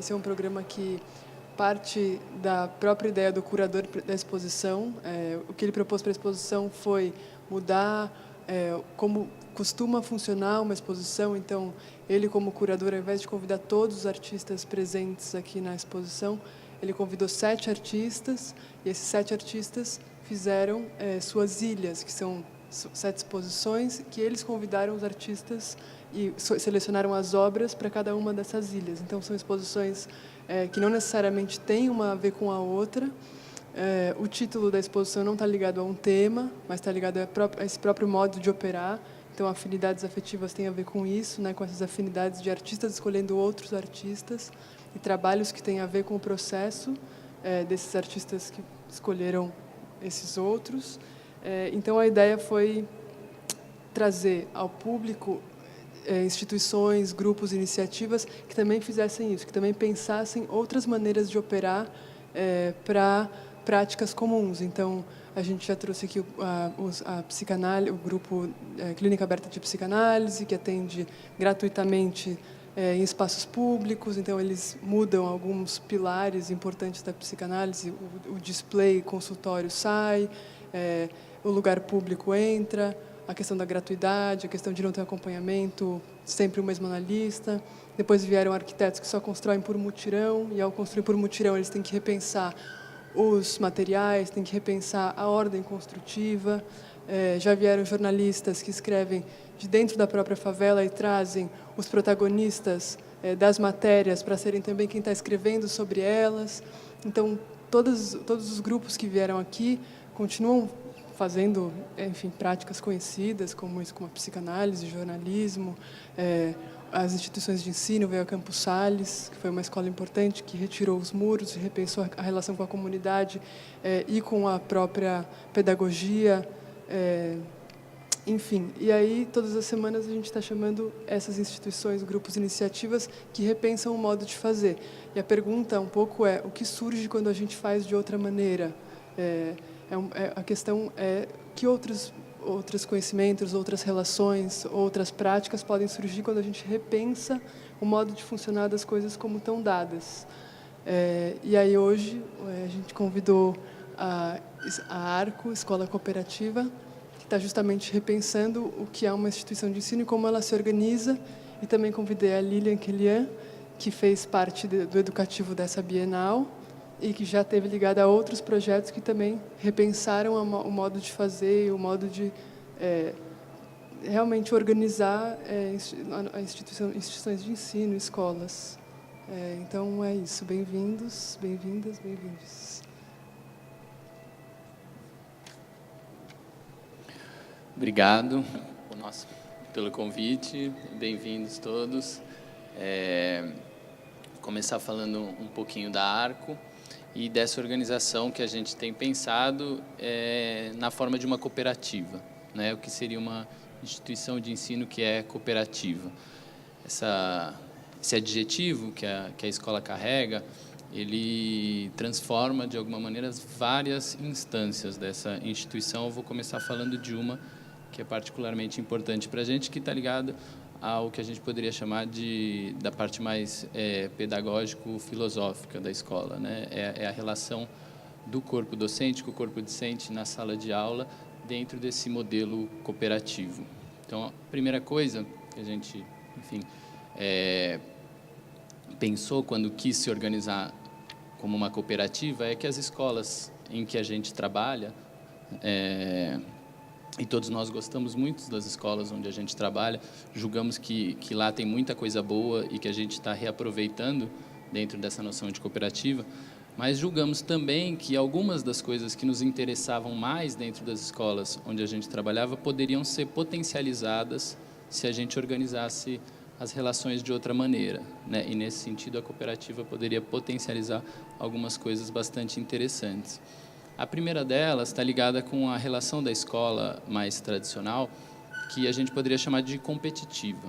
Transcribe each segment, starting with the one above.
esse é um programa que parte da própria ideia do curador da exposição. O que ele propôs para a exposição foi mudar como costuma funcionar uma exposição. Então, ele, como curador, ao invés de convidar todos os artistas presentes aqui na exposição, ele convidou 7 artistas, e esses 7 artistas fizeram suas ilhas, que são 7 exposições, que eles convidaram os artistas e selecionaram as obras para cada uma dessas ilhas. Então, são exposições que não necessariamente têm uma a ver com a outra. O título da exposição não está ligado a um tema, mas está ligado a esse próprio modo de operar. Então, afinidades afetivas têm a ver com isso, né, com essas afinidades de artistas escolhendo outros artistas e trabalhos que têm a ver com o processo desses artistas que escolheram esses outros. Então, a ideia foi trazer ao público instituições, grupos, iniciativas que também fizessem isso, que também pensassem outras maneiras de operar para práticas comuns. Então, a gente já trouxe aqui a psicanálise, o grupo Clínica Aberta de Psicanálise, que atende gratuitamente em espaços públicos. Então, eles mudam alguns pilares importantes da psicanálise. O display consultório sai, o lugar público entra, a questão da gratuidade, a questão de não ter acompanhamento, sempre o mesmo analista. Depois vieram arquitetos que só constroem por mutirão, e ao construir por mutirão eles têm que repensar os materiais, têm que repensar a ordem construtiva. Já vieram jornalistas que escrevem de dentro da própria favela e trazem os protagonistas das matérias para serem também quem está escrevendo sobre elas. Então, todos os grupos que vieram aqui continuam fazendo, enfim, práticas conhecidas, como isso, como a psicanálise, jornalismo, as instituições de ensino. Veio a Campos Sales, que foi uma escola importante, que retirou os muros e repensou a relação com a comunidade e com a própria pedagogia, enfim. E aí, todas as semanas, a gente está chamando essas instituições, grupos, iniciativas que repensam o modo de fazer. E a pergunta, um pouco, o que surge quando a gente faz de outra maneira? A questão é que outros conhecimentos, outras relações, outras práticas podem surgir quando a gente repensa o modo de funcionar das coisas como estão dadas. E aí, hoje, a gente convidou a Arco, Escola Cooperativa, que está justamente repensando o que é uma instituição de ensino e como ela se organiza. E também convidei a Lilian Kilian, que fez parte do educativo dessa Bienal, e que já esteve ligada a outros projetos que também repensaram o modo de fazer, o modo de realmente organizar instituições de ensino, escolas. Então, é isso. Bem-vindos, bem-vindas, bem-vindos. Obrigado pelo convite. Bem-vindos todos. Vou começar falando um pouquinho da Arco e dessa organização que a gente tem pensado na forma de uma cooperativa, né? O que seria uma instituição de ensino que é cooperativa. Esse adjetivo que a escola carrega, ele transforma, de alguma maneira, várias instâncias dessa instituição. Eu vou começar falando de uma que é particularmente importante para a gente, que está ligada ao que a gente poderia chamar da parte mais pedagógico-filosófica da escola, né? É a relação do corpo docente com o corpo discente na sala de aula, dentro desse modelo cooperativo. Então, a primeira coisa que a gente, enfim, pensou quando quis se organizar como uma cooperativa é que as escolas em que a gente trabalha, e todos nós gostamos muito das escolas onde a gente trabalha, julgamos que lá tem muita coisa boa e que a gente está reaproveitando dentro dessa noção de cooperativa, mas julgamos também que algumas das coisas que nos interessavam mais dentro das escolas onde a gente trabalhava poderiam ser potencializadas se a gente organizasse as relações de outra maneira, né? E, nesse sentido, a cooperativa poderia potencializar algumas coisas bastante interessantes. A primeira delas está ligada com a relação da escola mais tradicional, que a gente poderia chamar de competitiva,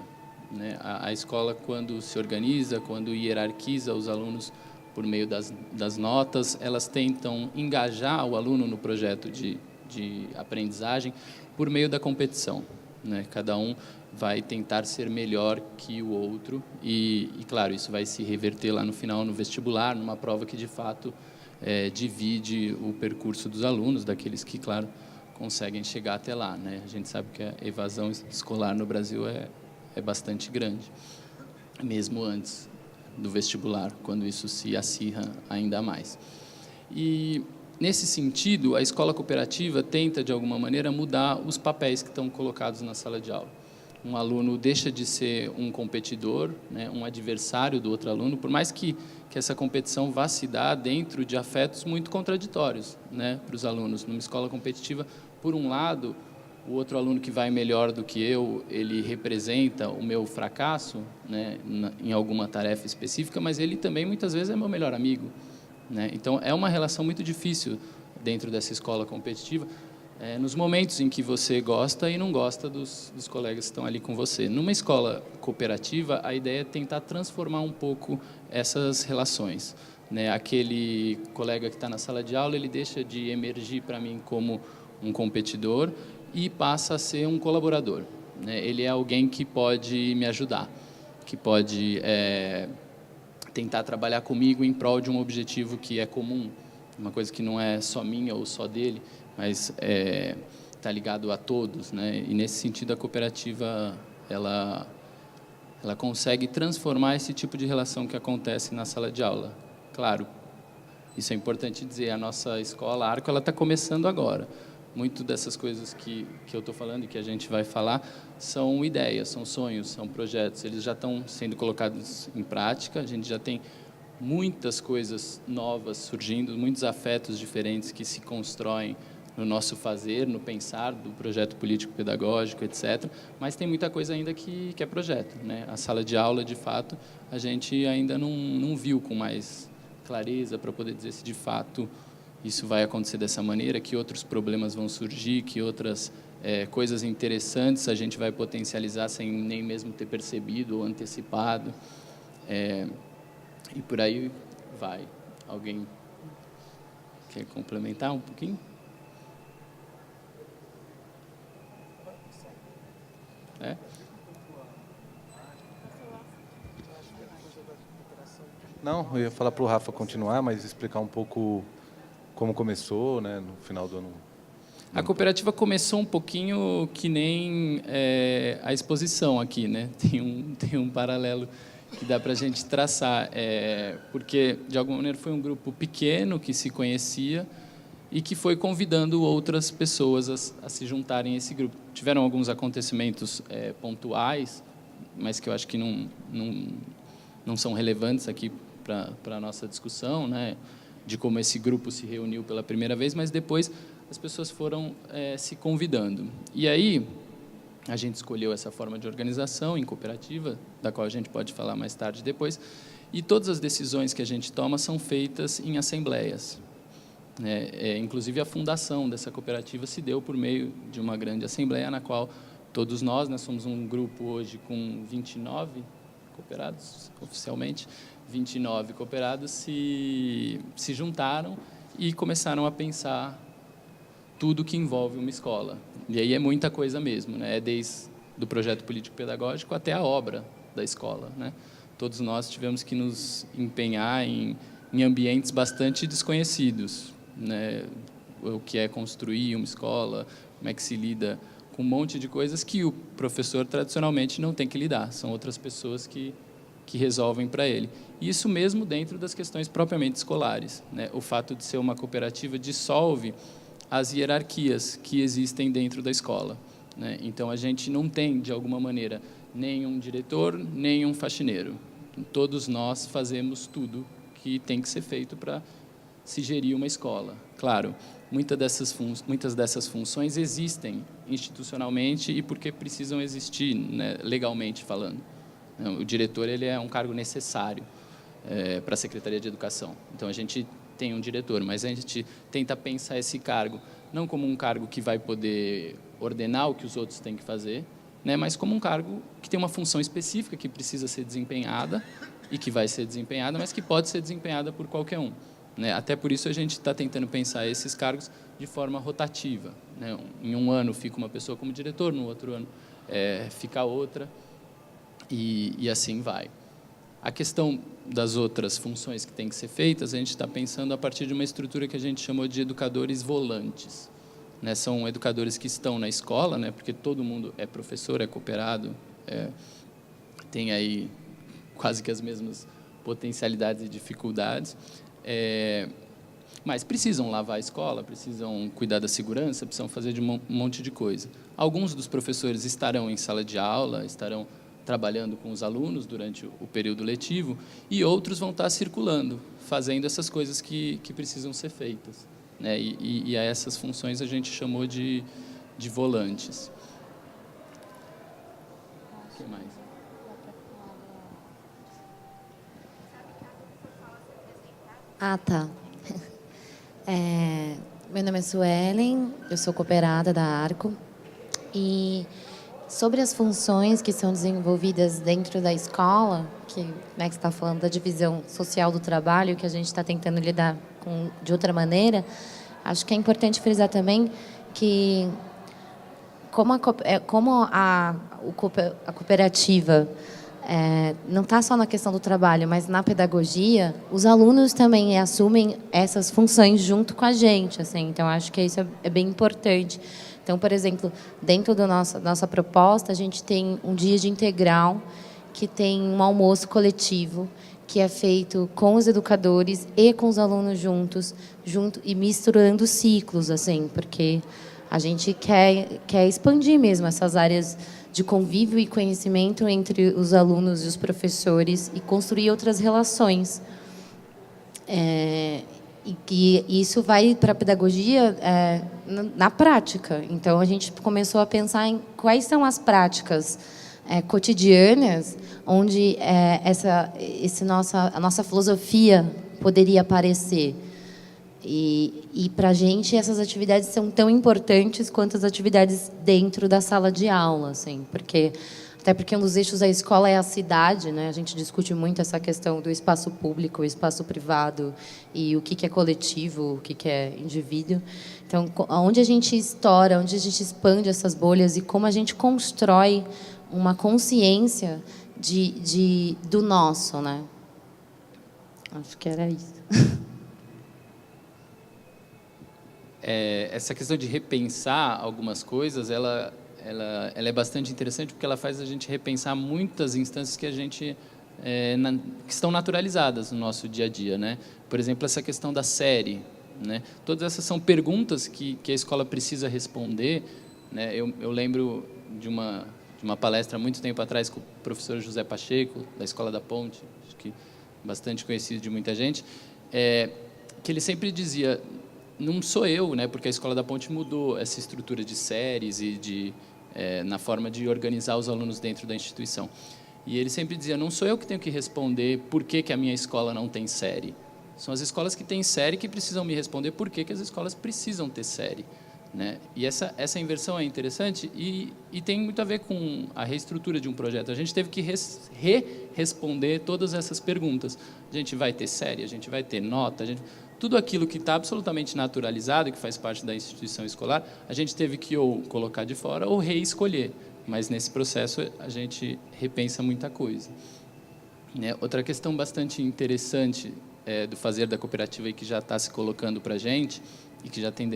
né? A escola, quando se organiza, quando hierarquiza os alunos por meio das notas, elas tentam engajar o aluno no projeto de aprendizagem por meio da competição, né? Cada um vai tentar ser melhor que o outro e, claro, isso vai se reverter lá no final, no vestibular, numa prova que, de fato, divide o percurso dos alunos, daqueles que, claro, conseguem chegar até lá, né? A gente sabe que a evasão escolar no Brasil é bastante grande, mesmo antes do vestibular, quando isso se acirra ainda mais. E, nesse sentido, a escola cooperativa tenta, de alguma maneira, mudar os papéis que estão colocados na sala de aula. Um aluno deixa de ser um competidor, né, um adversário do outro aluno, por mais que essa competição vá se dar dentro de afetos muito contraditórios, né, para os alunos. Numa escola competitiva, por um lado, o outro aluno que vai melhor do que eu, ele representa o meu fracasso, né, em alguma tarefa específica, mas ele também, muitas vezes, é meu melhor amigo, né? Então, é uma relação muito difícil dentro dessa escola competitiva, nos momentos em que você gosta e não gosta dos colegas que estão ali com você. Numa escola cooperativa, a ideia é tentar transformar um pouco essas relações, né? Aquele colega que está na sala de aula, ele deixa de emergir para mim como um competidor e passa a ser um colaborador, né? Ele é alguém que pode me ajudar, que pode tentar trabalhar comigo em prol de um objetivo que é comum, uma coisa que não é só minha ou só dele, mas está ligado a todos, né? E, nesse sentido, a cooperativa ela consegue transformar esse tipo de relação que acontece na sala de aula. Claro, isso é importante dizer, a nossa escola Arco está começando agora. Muito dessas coisas que eu estou falando e que a gente vai falar são ideias, são sonhos, são projetos. Eles já estão sendo colocados em prática, a gente já tem muitas coisas novas surgindo, muitos afetos diferentes que se constroem no nosso fazer, no pensar do projeto político-pedagógico, etc. Mas tem muita coisa ainda que é projeto, né? A sala de aula, de fato, a gente ainda não viu com mais clareza para poder dizer se, de fato, isso vai acontecer dessa maneira, que outros problemas vão surgir, que outras coisas interessantes a gente vai potencializar sem nem mesmo ter percebido ou antecipado. E por aí vai. Alguém quer complementar um pouquinho? Não, eu ia falar para o Rafa continuar, mas explicar um pouco como começou, né, no final do ano. A cooperativa começou um pouquinho que nem a exposição aqui, né? Tem um paralelo que dá para a gente traçar, porque, de alguma maneira, foi um grupo pequeno que se conhecia e que foi convidando outras pessoas a se juntarem a esse grupo. Tiveram alguns acontecimentos pontuais, mas que eu acho que não são relevantes aqui para a nossa discussão, né, de como esse grupo se reuniu pela primeira vez, mas depois as pessoas foram se convidando. E aí a gente escolheu essa forma de organização em cooperativa, da qual a gente pode falar mais tarde depois, e todas as decisões que a gente toma são feitas em assembleias. Inclusive, a fundação dessa cooperativa se deu por meio de uma grande assembleia, na qual todos nós somos um grupo hoje com 29 cooperados, oficialmente, 29 cooperados se juntaram e começaram a pensar tudo que envolve uma escola. E aí é muita coisa mesmo, né? Desde o projeto político-pedagógico até a obra da escola, né? Todos nós tivemos que nos empenhar em ambientes bastante desconhecidos, né? O que é construir uma escola, como é que se lida com um monte de coisas que o professor tradicionalmente não tem que lidar, são outras pessoas que resolvem para ele. Isso mesmo dentro das questões propriamente escolares, né? O fato de ser uma cooperativa dissolve as hierarquias que existem dentro da escola, né? Então, a gente não tem, de alguma maneira, nenhum diretor, nenhum faxineiro. Todos nós fazemos tudo que tem que ser feito para se gerir uma escola. Claro, muitas dessas funções existem institucionalmente e porque precisam existir, né, legalmente falando. O diretor ele é um cargo necessário para a Secretaria de Educação. Então, a gente tem um diretor, mas a gente tenta pensar esse cargo não como um cargo que vai poder ordenar o que os outros têm que fazer, né, mas como um cargo que tem uma função específica que precisa ser desempenhada e que vai ser desempenhada, mas que pode ser desempenhada por qualquer um, né? Até por isso a gente está tentando pensar esses cargos de forma rotativa, né? Em um ano fica uma pessoa como diretor, no outro ano fica outra, e assim vai. A questão das outras funções que têm que ser feitas, a gente está pensando a partir de uma estrutura que a gente chamou de educadores volantes. Né? São educadores que estão na escola, né? Porque todo mundo é professor, é cooperado, tem aí quase que as mesmas potencialidades e dificuldades, mas precisam lavar a escola, precisam cuidar da segurança, precisam fazer de um monte de coisa. Alguns dos professores estarão em sala de aula, estarão trabalhando com os alunos durante o período letivo, e outros vão estar circulando, fazendo essas coisas que precisam ser feitas. Né? E a essas funções a gente chamou de volantes. O que mais? Ah, tá. Meu nome é Suelen, eu sou cooperada da Arco, e sobre as funções que são desenvolvidas dentro da escola, que você está falando da divisão social do trabalho, que a gente está tentando lidar de outra maneira, acho que é importante frisar também que, como a cooperativa não está só na questão do trabalho, mas na pedagogia, os alunos também assumem essas funções junto com a gente. Assim, então, acho que isso é bem importante. Então, por exemplo, dentro da nossa proposta, a gente tem um dia de integral, que tem um almoço coletivo, que é feito com os educadores e com os alunos junto e misturando ciclos, assim, porque a gente quer expandir mesmo essas áreas de convívio e conhecimento entre os alunos e os professores e construir outras relações. E que isso vai para a pedagogia na prática. Então, a gente começou a pensar em quais são as práticas cotidianas onde a nossa filosofia poderia aparecer. E para a gente, essas atividades são tão importantes quanto as atividades dentro da sala de aula. Assim, até porque um dos eixos da escola é a cidade, né? A gente discute muito essa questão do espaço público, o espaço privado, e o que é coletivo, o que é indivíduo. Então, onde a gente estoura, onde a gente expande essas bolhas e como a gente constrói uma consciência do nosso, né? Acho que era isso. Essa questão de repensar algumas coisas, ela é bastante interessante porque ela faz a gente repensar muitas instâncias que a gente que estão naturalizadas no nosso dia a dia, né? Por exemplo, essa questão da série, né? Todas essas são perguntas que a escola precisa responder, né? Eu lembro de uma palestra há muito tempo atrás com o professor José Pacheco da Escola da Ponte, acho que bastante conhecido de muita gente, que ele sempre dizia: não sou eu, né? Porque a Escola da Ponte mudou essa estrutura de séries e na forma de organizar os alunos dentro da instituição. E ele sempre dizia: não sou eu que tenho que responder por que a minha escola não tem série. São as escolas que têm série que precisam me responder por que as escolas precisam ter série. Né? E essa inversão é interessante e tem muito a ver com a reestrutura de um projeto. A gente teve que responder todas essas perguntas. A gente vai ter série, a gente vai ter nota, tudo aquilo que está absolutamente naturalizado, que faz parte da instituição escolar, a gente teve que ou colocar de fora ou reescolher. Mas, nesse processo, a gente repensa muita coisa. Né? Outra questão bastante interessante do fazer da cooperativa e que já está se colocando para a gente e que já tem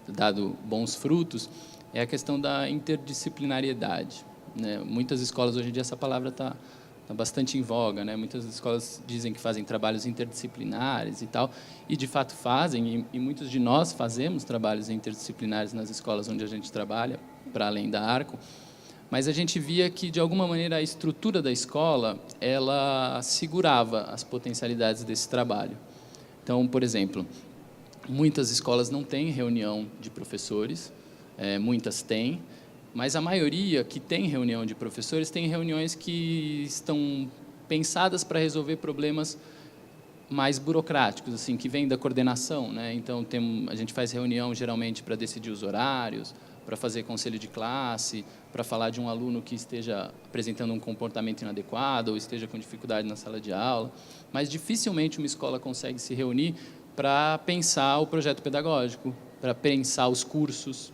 dado bons frutos é a questão da interdisciplinariedade. Né? Muitas escolas, hoje em dia, essa palavra está bastante em voga, né? Muitas escolas dizem que fazem trabalhos interdisciplinares e tal, e de fato fazem, e muitos de nós fazemos trabalhos interdisciplinares nas escolas onde a gente trabalha, para além da Arco, mas a gente via que, de alguma maneira, a estrutura da escola ela segurava as potencialidades desse trabalho. Então, por exemplo, muitas escolas não têm reunião de professores, muitas têm, mas a maioria que tem reunião de professores tem reuniões que estão pensadas para resolver problemas mais burocráticos, assim, que vêm da coordenação, né? Então, a gente faz reunião geralmente para decidir os horários, para fazer conselho de classe, para falar de um aluno que esteja apresentando um comportamento inadequado ou esteja com dificuldade na sala de aula, mas dificilmente uma escola consegue se reunir para pensar o projeto pedagógico, para pensar os cursos.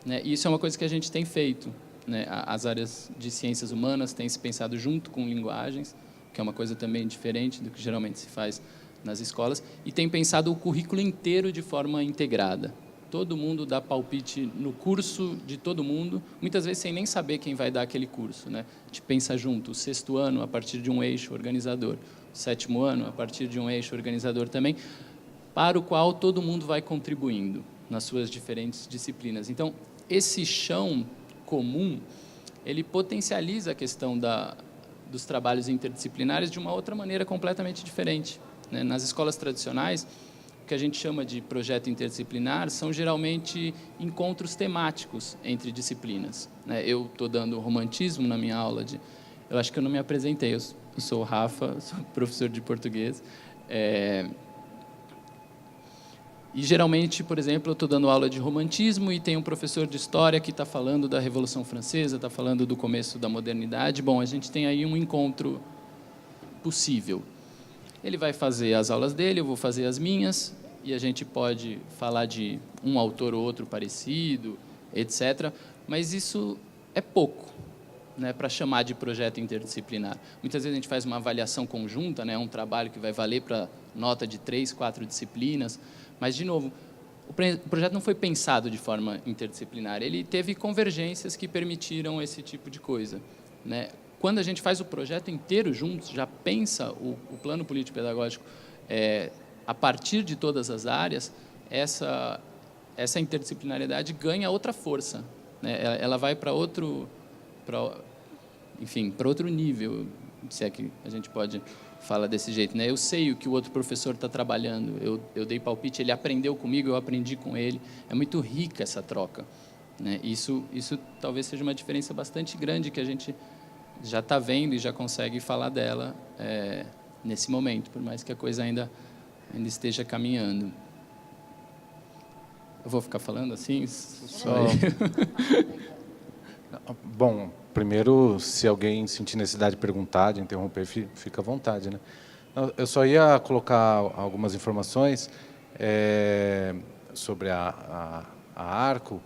Né? E isso é uma coisa que a gente tem feito. né? As áreas de ciências humanas têm se pensado junto com linguagens, que é uma coisa também diferente do que geralmente se faz nas escolas, e tem pensado o currículo inteiro de forma integrada. Todo mundo dá palpite no curso de todo mundo, muitas vezes sem nem saber quem vai dar aquele curso, né? A gente pensa junto, o 6º ano a partir de um eixo organizador, o 7º ano a partir de um eixo organizador também, para o qual todo mundo vai contribuindo nas suas diferentes disciplinas. Então, esse chão comum, ele potencializa a questão dos trabalhos interdisciplinares de uma outra maneira completamente diferente, né? Nas escolas tradicionais, o que a gente chama de projeto interdisciplinar são geralmente encontros temáticos entre disciplinas, né? Eu estou dando romantismo na minha aula eu acho que eu não me apresentei, eu sou o Rafa, sou professor de português. E, geralmente, por exemplo, eu estou dando aula de romantismo e tem um professor de história que está falando da Revolução Francesa, está falando do começo da modernidade. Bom, a gente tem aí um encontro possível. Ele vai fazer as aulas dele, eu vou fazer as minhas, e a gente pode falar de um autor ou outro parecido, etc. Mas isso é pouco, né, para chamar de projeto interdisciplinar. Muitas vezes a gente faz uma avaliação conjunta, né, um trabalho que vai valer para nota de 3, 4 disciplinas, mas, de novo, o projeto não foi pensado de forma interdisciplinar, ele teve convergências que permitiram esse tipo de coisa, né? Quando a gente faz o projeto inteiro juntos, já pensa o plano político-pedagógico a partir de todas as áreas, essa interdisciplinariedade ganha outra força, né? Ela vai para outro nível, se é que a gente pode falar desse jeito, né? Eu sei o que o outro professor está trabalhando, eu dei palpite, ele aprendeu comigo, eu aprendi com ele. É muito rica essa troca, né? Isso talvez seja uma diferença bastante grande que a gente já está vendo e já consegue falar dela nesse momento, por mais que a coisa ainda esteja caminhando. Eu vou ficar falando assim? Bom, primeiro, se alguém sentir necessidade de perguntar, de interromper, fica à vontade, né? Eu só ia colocar algumas informações sobre a Arco,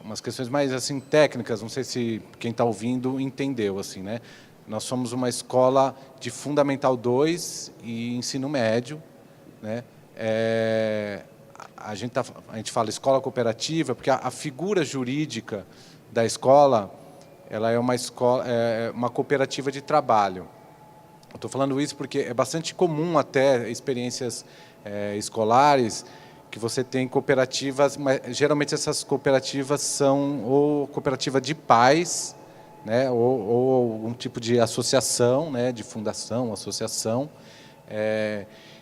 umas questões mais assim técnicas. Não sei se quem está ouvindo entendeu, assim, né? Nós somos uma escola de Fundamental 2 e ensino médio, né? A gente fala escola cooperativa porque a figura jurídica da escola, ela é uma cooperativa de trabalho. Eu estou falando isso porque é bastante comum até experiências escolares que você tem cooperativas, mas geralmente essas cooperativas são ou cooperativa de pais, né, ou algum tipo de associação, né, de fundação, associação.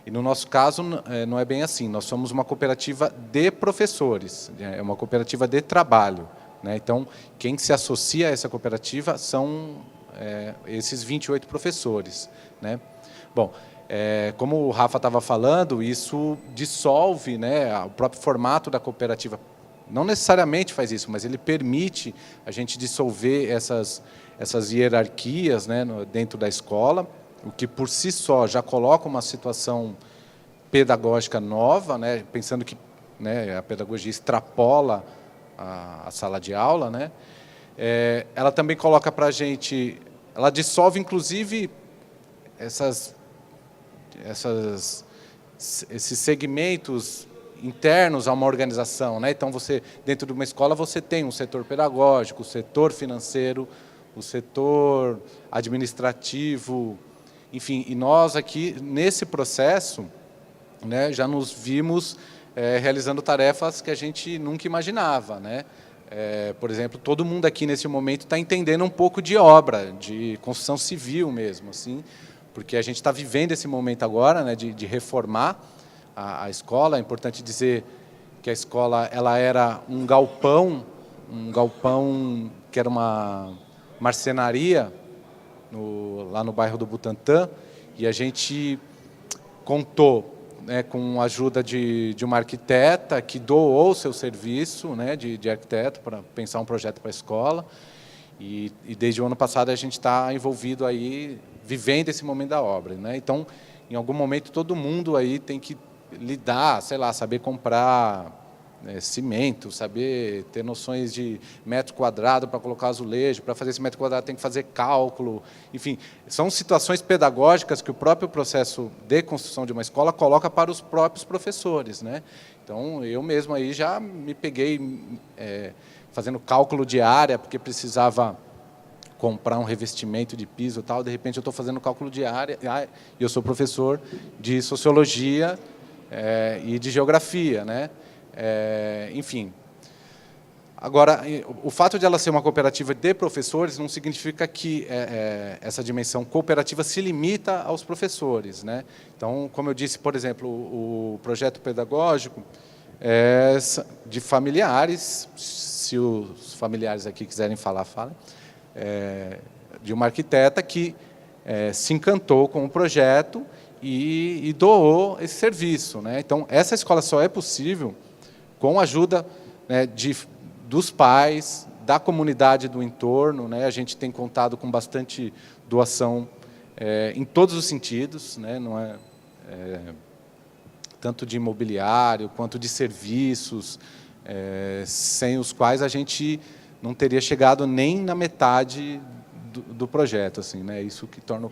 E no nosso caso não é bem assim. Nós somos uma cooperativa de professores, é uma cooperativa de trabalho, né? Então, quem se associa a essa cooperativa são esses 28 professores, né? Bom, como o Rafa estava falando, isso dissolve, né, o próprio formato da cooperativa. Não necessariamente faz isso, mas ele permite a gente dissolver essas hierarquias, né, dentro da escola, o que por si só já coloca uma situação pedagógica nova, né, pensando que, né, a pedagogia extrapola a sala de aula, né? Ela também coloca para a gente, ela dissolve inclusive esses segmentos internos a uma organização, né? Então dentro de uma escola você tem um setor pedagógico, o setor financeiro, o setor administrativo, enfim. E nós aqui nesse processo, né, já nos vimos realizando tarefas que a gente nunca imaginava, né? Por exemplo, todo mundo aqui nesse momento está entendendo um pouco de obra, de construção civil mesmo, assim, porque a gente está vivendo esse momento agora, né, de reformar a escola. É importante dizer que a escola ela era um galpão que era uma marcenaria lá no bairro do Butantã, e a gente contou, né, com a ajuda de uma arquiteta que doou o seu serviço, né, de arquiteto para pensar um projeto para a escola. E desde o ano passado a gente está envolvido aí, vivendo esse momento da obra, né? Então, em algum momento, todo mundo aí tem que lidar, sei lá, saber comprar cimento, saber ter noções de metro quadrado para colocar azulejo, para fazer esse metro quadrado tem que fazer cálculo, enfim, são situações pedagógicas que o próprio processo de construção de uma escola coloca para os próprios professores, né? Então, eu mesmo aí já me peguei fazendo cálculo de área, porque precisava comprar um revestimento de piso e tal, de repente eu estou fazendo cálculo de área, e eu sou professor de sociologia e de geografia, né? Enfim. Agora, o fato de ela ser uma cooperativa de professores não significa que essa dimensão cooperativa se limita aos professores, né? Então, como eu disse, por exemplo, o projeto pedagógico é de familiares, se os familiares aqui quiserem falar, falem, de uma arquiteta que se encantou com o projeto e doou esse serviço, né? Então, essa escola só é possível com a ajuda, né, dos pais, da comunidade do entorno, né? A gente tem contado com bastante doação em todos os sentidos, né? Não tanto de imobiliário quanto de serviços, sem os quais a gente não teria chegado nem na metade do projeto, assim, né? Isso que torna.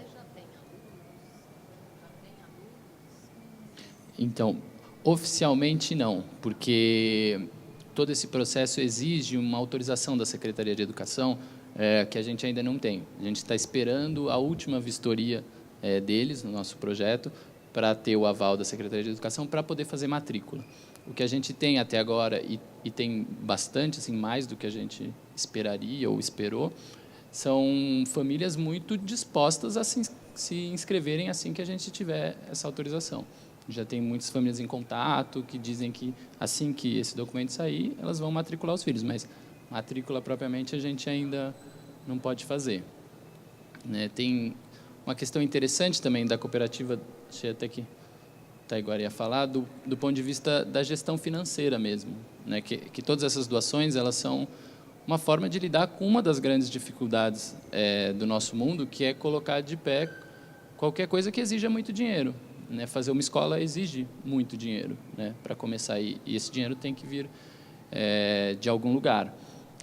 Então, oficialmente não, porque todo esse processo exige uma autorização da Secretaria de Educação, que a gente ainda não tem. A gente está esperando a última vistoria deles no nosso projeto para ter o aval da Secretaria de Educação para poder fazer matrícula. O que a gente tem até agora, e tem bastante, assim, mais do que a gente esperaria ou esperou, são famílias muito dispostas a se inscreverem assim que a gente tiver essa autorização. Já tem muitas famílias em contato que dizem que, assim que esse documento sair, elas vão matricular os filhos, mas matrícula propriamente a gente ainda não pode fazer. Tem uma questão interessante também da cooperativa, achei até que Taiguara ia falar, do ponto de vista da gestão financeira mesmo, né? Que todas essas doações elas são uma forma de lidar com uma das grandes dificuldades do nosso mundo, que é colocar de pé qualquer coisa que exija muito dinheiro. Né? Fazer uma escola exige muito dinheiro, né, para começar, e esse dinheiro tem que vir de algum lugar.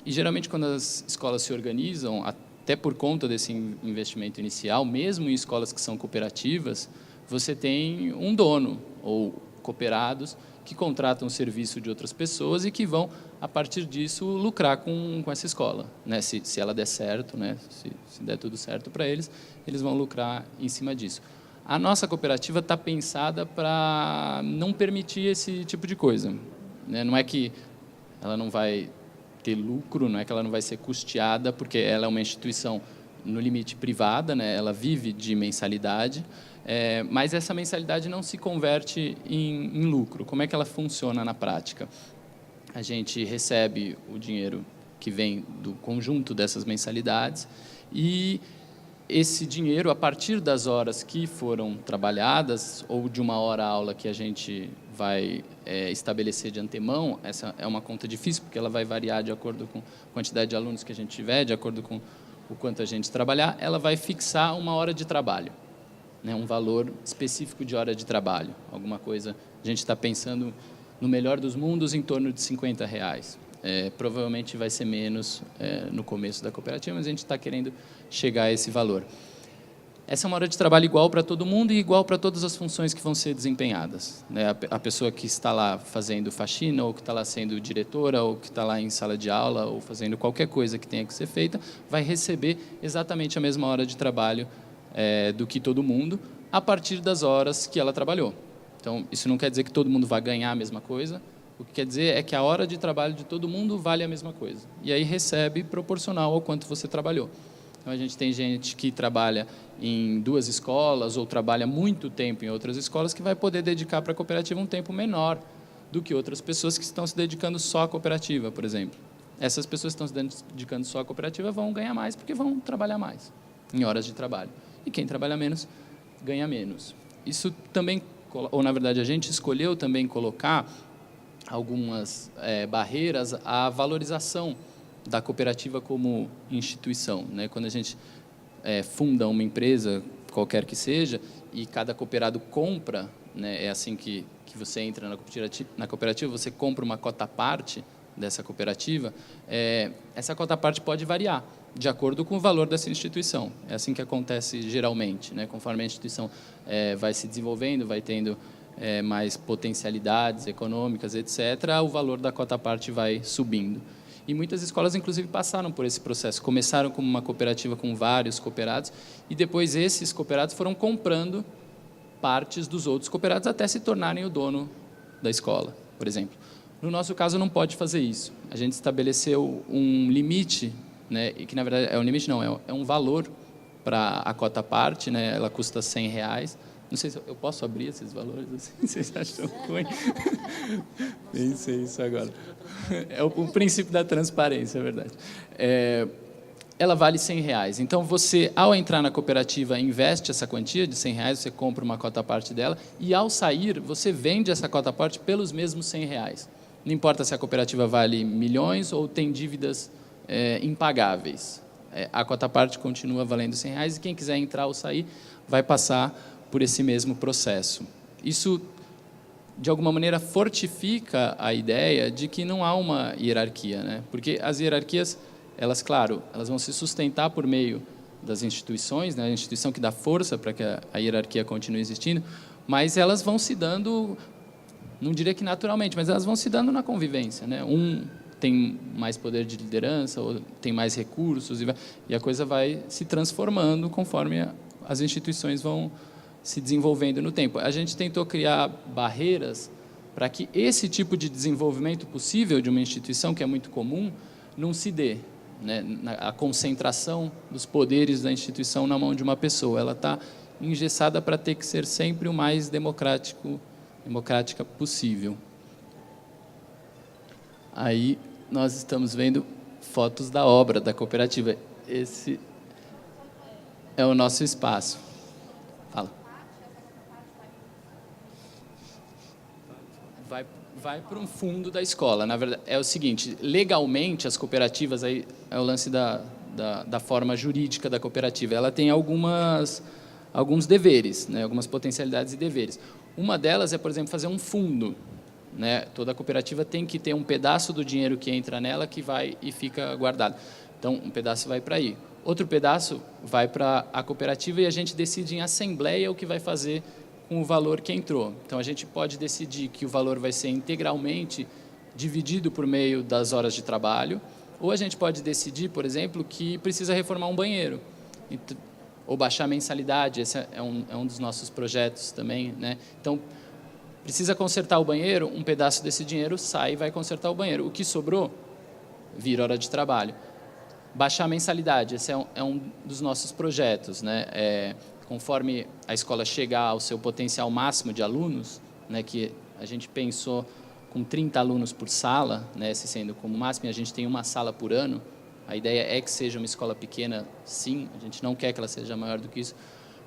E, geralmente, quando as escolas se organizam, até por conta desse investimento inicial, mesmo em escolas que são cooperativas, você tem um dono, ou cooperados, que contratam o serviço de outras pessoas e que vão, a partir disso, lucrar com essa escola. Né? Se ela der certo, né? Se der tudo certo para eles, eles vão lucrar em cima disso. A nossa cooperativa está pensada para não permitir esse tipo de coisa. Né? Não é que ela não vai ter lucro, não é que ela não vai ser custeada, porque ela é uma instituição, no limite, privada, né? Ela vive de mensalidade, mas essa mensalidade não se converte em lucro. Como é que ela funciona na prática? A gente recebe o dinheiro que vem do conjunto dessas mensalidades e esse dinheiro, a partir das horas que foram trabalhadas, ou de uma hora-aula que a gente vai estabelecer de antemão, essa é uma conta difícil, porque ela vai variar de acordo com a quantidade de alunos que a gente tiver, de acordo com o quanto a gente trabalhar, ela vai fixar uma hora de trabalho, né, um valor específico de hora de trabalho. Alguma coisa, a gente está pensando, no melhor dos mundos, em torno de R$50. Provavelmente vai ser menos no começo da cooperativa, mas a gente está querendo chegar a esse valor. Essa é uma hora de trabalho igual para todo mundo e igual para todas as funções que vão ser desempenhadas. Né? A pessoa que está lá fazendo faxina, ou que está lá sendo diretora, ou que está lá em sala de aula, ou fazendo qualquer coisa que tenha que ser feita, vai receber exatamente a mesma hora de trabalho do que todo mundo, a partir das horas que ela trabalhou. Então, isso não quer dizer que todo mundo vai ganhar a mesma coisa. O que quer dizer é que a hora de trabalho de todo mundo vale a mesma coisa. E aí recebe proporcional ao quanto você trabalhou. Então, a gente tem gente que trabalha em 2 escolas ou trabalha muito tempo em outras escolas que vai poder dedicar para a cooperativa um tempo menor do que outras pessoas que estão se dedicando só à cooperativa, por exemplo. Essas pessoas que estão se dedicando só à cooperativa vão ganhar mais porque vão trabalhar mais em horas de trabalho. E quem trabalha menos, ganha menos. Isso também, ou na verdade a gente escolheu também colocar algumas barreiras à valorização da cooperativa como instituição. Né? Quando a gente funda uma empresa, qualquer que seja, e cada cooperado compra né, é assim que você entra na cooperativa, você compra uma cota-parte dessa cooperativa, essa cota-parte pode variar de acordo com o valor dessa instituição. É assim que acontece geralmente, né? Conforme a instituição vai se desenvolvendo, vai tendo mais potencialidades econômicas, etc., o valor da cota-parte vai subindo. E muitas escolas, inclusive, passaram por esse processo. Começaram como uma cooperativa com vários cooperados e depois esses cooperados foram comprando partes dos outros cooperados até se tornarem o dono da escola, por exemplo. No nosso caso, não pode fazer isso. A gente estabeleceu um limite, né, e que, na verdade, é um limite, não, é um valor para a cota-parte, né, ela custa R$100. Não sei se eu posso abrir esses valores, assim, vocês acham ruim? Pensei isso agora. É o princípio da transparência, é verdade. Ela vale R$100. Então, você, ao entrar na cooperativa, investe essa quantia de R$100, você compra uma cota-parte dela, e, ao sair, você vende essa cota-parte pelos mesmos R$100. Não importa se a cooperativa vale milhões ou tem dívidas impagáveis. A cota-parte continua valendo R$100 e quem quiser entrar ou sair vai passar por esse mesmo processo. Isso, de alguma maneira, fortifica a ideia de que não há uma hierarquia, né? Porque as hierarquias, elas, claro, elas vão se sustentar por meio das instituições, né? A instituição que dá força para que a hierarquia continue existindo, mas elas vão se dando, não diria que naturalmente, mas elas vão se dando na convivência, né? Um tem mais poder de liderança, ou tem mais recursos, e a coisa vai se transformando conforme as instituições vão se desenvolvendo no tempo. A gente tentou criar barreiras para que esse tipo de desenvolvimento possível de uma instituição, que é muito comum, não se dê, né? A concentração dos poderes da instituição na mão de uma pessoa. Ela está engessada para ter que ser sempre o mais democrática possível. Aí nós estamos vendo fotos da obra da cooperativa. Esse é o nosso espaço. Fala. Vai para um fundo da escola. Na verdade, é o seguinte, legalmente, as cooperativas, aí é o lance da forma jurídica da cooperativa, ela tem alguns deveres, né, algumas potencialidades e deveres. Uma delas é, por exemplo, fazer um fundo, né? Toda cooperativa tem que ter um pedaço do dinheiro que entra nela que vai e fica guardado. Então, um pedaço vai para aí. Outro pedaço vai para a cooperativa e a gente decide em assembleia o que vai fazer com o valor que entrou. Então, a gente pode decidir que o valor vai ser integralmente dividido por meio das horas de trabalho, ou a gente pode decidir, por exemplo, que precisa reformar um banheiro, ou baixar a mensalidade. Esse é um dos nossos projetos também, né? Então, precisa consertar o banheiro, um pedaço desse dinheiro sai e vai consertar o banheiro. O que sobrou vira hora de trabalho. Baixar a mensalidade, esse é um dos nossos projetos, né? Conforme a escola chegar ao seu potencial máximo de alunos, né, que a gente pensou com 30 alunos por sala, né, esse sendo como máximo, e a gente tem uma sala por ano, a ideia é que seja uma escola pequena, sim, a gente não quer que ela seja maior do que isso,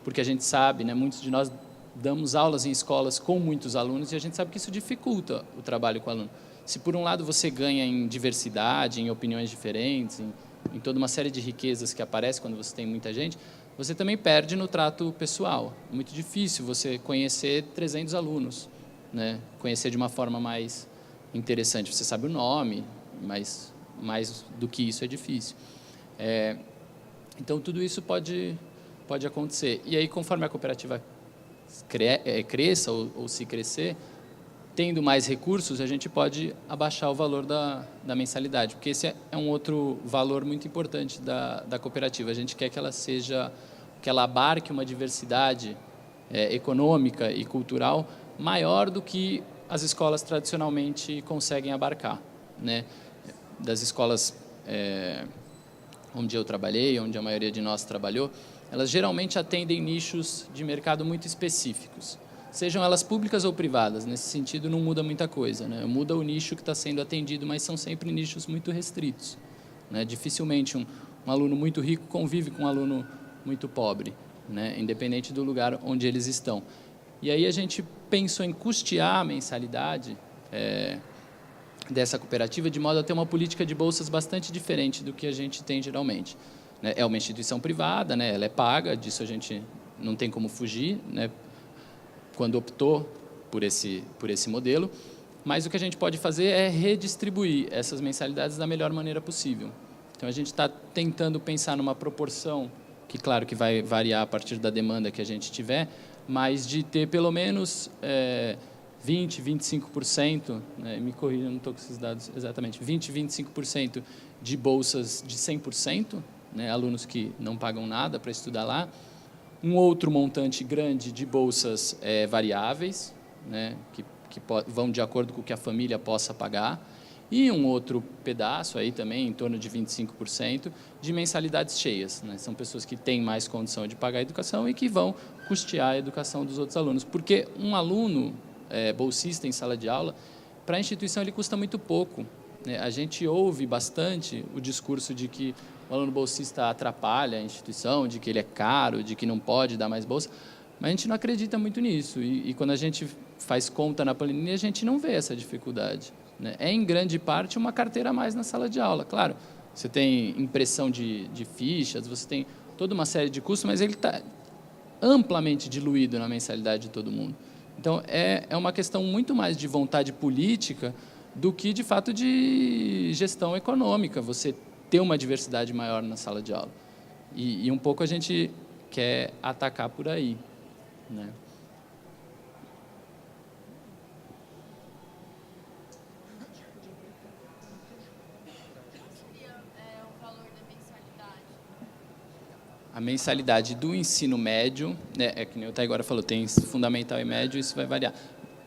porque a gente sabe, né, muitos de nós damos aulas em escolas com muitos alunos e a gente sabe que isso dificulta o trabalho com o aluno. Se, por um lado, você ganha em diversidade, em opiniões diferentes, em toda uma série de riquezas que aparece quando você tem muita gente, você também perde no trato pessoal. É muito difícil você conhecer 300 alunos, né? Conhecer de uma forma mais interessante. Você sabe o nome, mas mais do que isso é difícil. Então, tudo isso pode acontecer. E aí, conforme a cooperativa cresça ou se crescer, tendo mais recursos, a gente pode abaixar o valor da mensalidade, porque esse é um outro valor muito importante da cooperativa. A gente quer que ela abarque uma diversidade econômica e cultural maior do que as escolas tradicionalmente conseguem abarcar, né? Das escolas onde eu trabalhei, onde a maioria de nós trabalhou, elas geralmente atendem nichos de mercado muito específicos. Sejam elas públicas ou privadas, nesse sentido não muda muita coisa, né? Muda o nicho que está sendo atendido, mas são sempre nichos muito restritos, né? Dificilmente um aluno muito rico convive com um aluno muito pobre, né? Independente do lugar onde eles estão. E aí a gente pensou em custear a mensalidade dessa cooperativa de modo a ter uma política de bolsas bastante diferente do que a gente tem geralmente, né? É uma instituição privada, né? Ela é paga, disso a gente não tem como fugir, né? Quando optou por esse modelo, mas o que a gente pode fazer é redistribuir essas mensalidades da melhor maneira possível. Então, a gente está tentando pensar numa proporção, que claro que vai variar a partir da demanda que a gente tiver, mas de ter pelo menos 20%, 25%, né, me corrija, não estou com esses dados exatamente, 20%, 25% de bolsas de 100%, né, alunos que não pagam nada para estudar lá, um outro montante grande de bolsas variáveis, né, que vão de acordo com o que a família possa pagar, e um outro pedaço, aí também em torno de 25%, de mensalidades cheias. Né? São pessoas que têm mais condição de pagar a educação e que vão custear a educação dos outros alunos. Porque um aluno bolsista em sala de aula, para a instituição ele custa muito pouco. Né? A gente ouve bastante o discurso de que o aluno bolsista atrapalha a instituição, de que ele é caro, de que não pode dar mais bolsa, mas a gente não acredita muito nisso. E quando a gente faz conta na planilha, a gente não vê essa dificuldade. Né? É, em grande parte, uma carteira a mais na sala de aula. Claro, você tem impressão de fichas, você tem toda uma série de custos, mas ele está amplamente diluído na mensalidade de todo mundo. Então, é uma questão muito mais de vontade política do que, de fato, de gestão econômica, você ter uma diversidade maior na sala de aula. E um pouco a gente quer atacar por aí. Né? A mensalidade do ensino médio, né, que nem o Taigora falou, tem fundamental e médio, isso vai variar.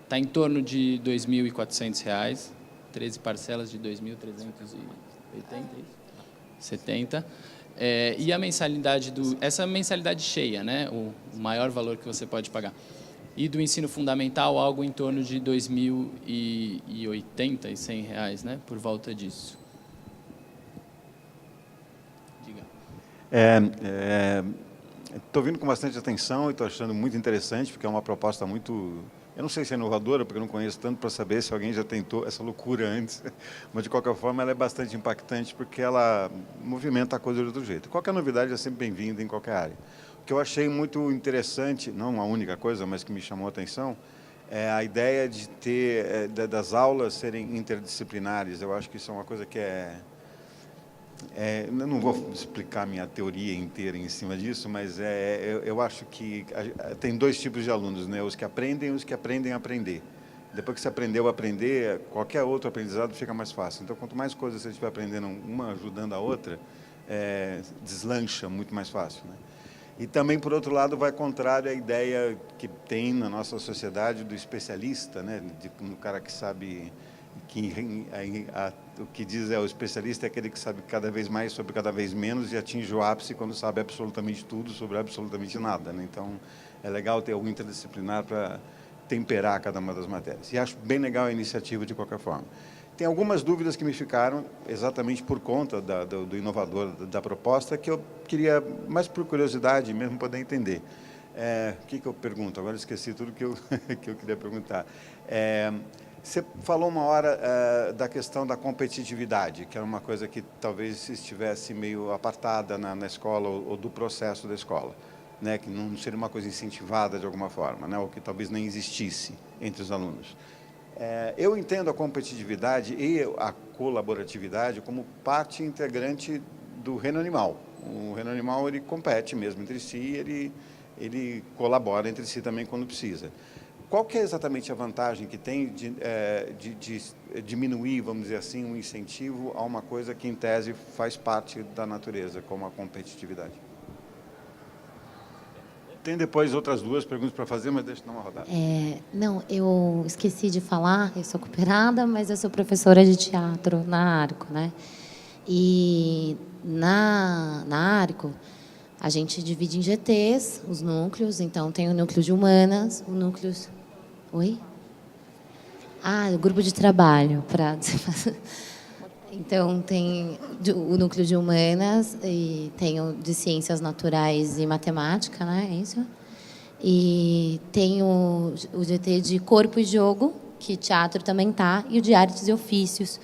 Está em torno de R$ 2.400, 13 parcelas de R$ 2.370. E a mensalidade essa mensalidade cheia, né, o maior valor que você pode pagar. E do ensino fundamental, algo em torno de R$ 2.080 e R$100, né, por volta disso. Estou vindo com bastante atenção e estou achando muito interessante, porque é uma proposta muito... Eu não sei se é inovadora, porque eu não conheço tanto para saber se alguém já tentou essa loucura antes, mas, de qualquer forma, ela é bastante impactante, porque ela movimenta a coisa de outro jeito. Qualquer novidade é sempre bem-vinda em qualquer área. O que eu achei muito interessante, não a única coisa, mas que me chamou a atenção, é a ideia de ter das aulas serem interdisciplinares. Eu acho que isso é uma coisa que eu não vou explicar minha teoria inteira em cima disso, mas eu acho que tem dois tipos de alunos, né? Os que aprendem e os que aprendem a aprender. Depois que você aprendeu a aprender, qualquer outro aprendizado fica mais fácil. Então, quanto mais coisas você estiver aprendendo, uma ajudando a outra, deslancha muito mais fácil. Né? E também, por outro lado, vai contrário à ideia que tem na nossa sociedade do especialista, né? Um cara que sabe... o que diz o especialista é aquele que sabe cada vez mais sobre cada vez menos e atinge o ápice quando sabe absolutamente tudo sobre absolutamente nada. Né? Então, é legal ter algo interdisciplinar para temperar cada uma das matérias. E acho bem legal a iniciativa de qualquer forma. Tem algumas dúvidas que me ficaram exatamente por conta do inovador da proposta, que eu queria, mais por curiosidade mesmo, poder entender. O que eu pergunto? Agora esqueci tudo que eu queria perguntar. Você falou uma hora da questão da competitividade, que era uma coisa que talvez estivesse meio apartada na escola ou do processo da escola, né? Que não seria uma coisa incentivada de alguma forma, né? Ou que talvez nem existisse entre os alunos. Eu entendo a competitividade e a colaboratividade como parte integrante do reino animal. O reino animal ele compete mesmo entre si, ele colabora entre si também quando precisa. Qual que é exatamente a vantagem que tem de diminuir, vamos dizer assim, um incentivo a uma coisa que, em tese, faz parte da natureza, como a competitividade? Tem depois outras duas perguntas para fazer, mas deixa eu dar uma rodada. Não, eu esqueci de falar, eu sou cooperada, mas eu sou professora de teatro na Arco, né? E na Arco, a gente divide em GTs, os núcleos, então tem o núcleo de humanas, o núcleo... Oi? O grupo de trabalho. Então, tem o núcleo de humanas e tem o de ciências naturais e matemática, né? É isso? E tem o GT de corpo e jogo, que teatro também tá, e o de artes e ofícios,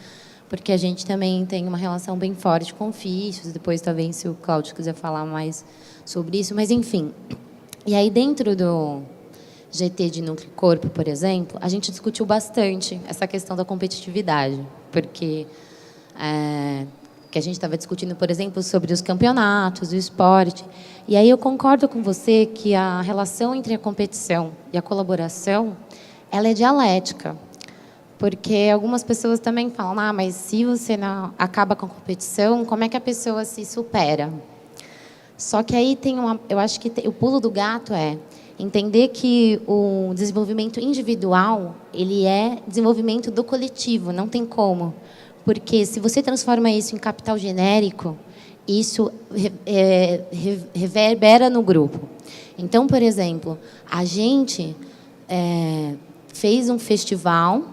porque a gente também tem uma relação bem forte com ofícios. Depois, talvez, se o Cláudio quiser falar mais sobre isso. Mas, enfim. E aí, dentro GT de Núcleo Corpo, por exemplo, a gente discutiu bastante essa questão da competitividade, porque que a gente estava discutindo, por exemplo, sobre os campeonatos, o esporte. E aí eu concordo com você que a relação entre a competição e a colaboração, ela é dialética. Porque algumas pessoas também falam, mas se você não acaba com a competição, como é que a pessoa se supera? Só que aí eu acho que o pulo do gato é entender que o desenvolvimento individual, ele é desenvolvimento do coletivo, não tem como. Porque se você transforma isso em capital genérico, isso reverbera no grupo. Então, por exemplo, a gente fez um festival,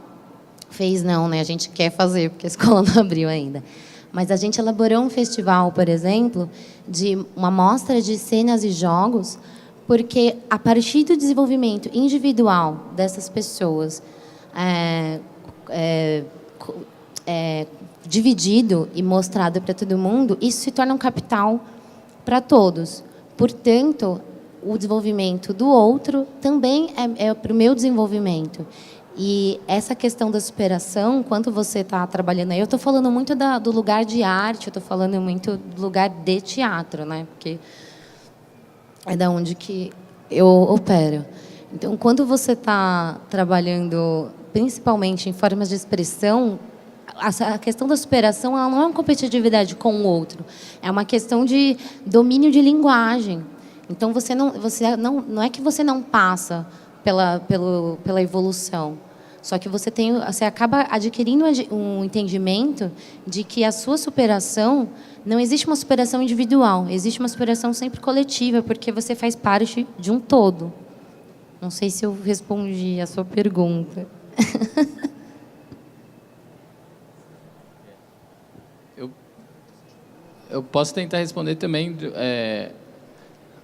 fez não, né? A gente quer fazer, porque a escola não abriu ainda. Mas a gente elaborou um festival, por exemplo, de uma mostra de cenas e jogos, porque a partir do desenvolvimento individual dessas pessoas, dividido e mostrado para todo mundo, isso se torna um capital para todos. Portanto, o desenvolvimento do outro também é para o meu desenvolvimento. E essa questão da superação, quando você está trabalhando aí, eu estou falando muito do lugar de arte, eu estou falando muito do lugar de teatro, né? Porque é da onde que eu opero. Então, quando você está trabalhando, principalmente em formas de expressão, a questão da superação, ela não é uma competitividade com o outro, é uma questão de domínio de linguagem. Então, não é que você não passa pela evolução, só que você acaba adquirindo um entendimento de que a sua superação, não existe uma superação individual, existe uma superação sempre coletiva, porque você faz parte de um todo. Não sei se eu respondi a sua pergunta. Eu posso tentar responder também.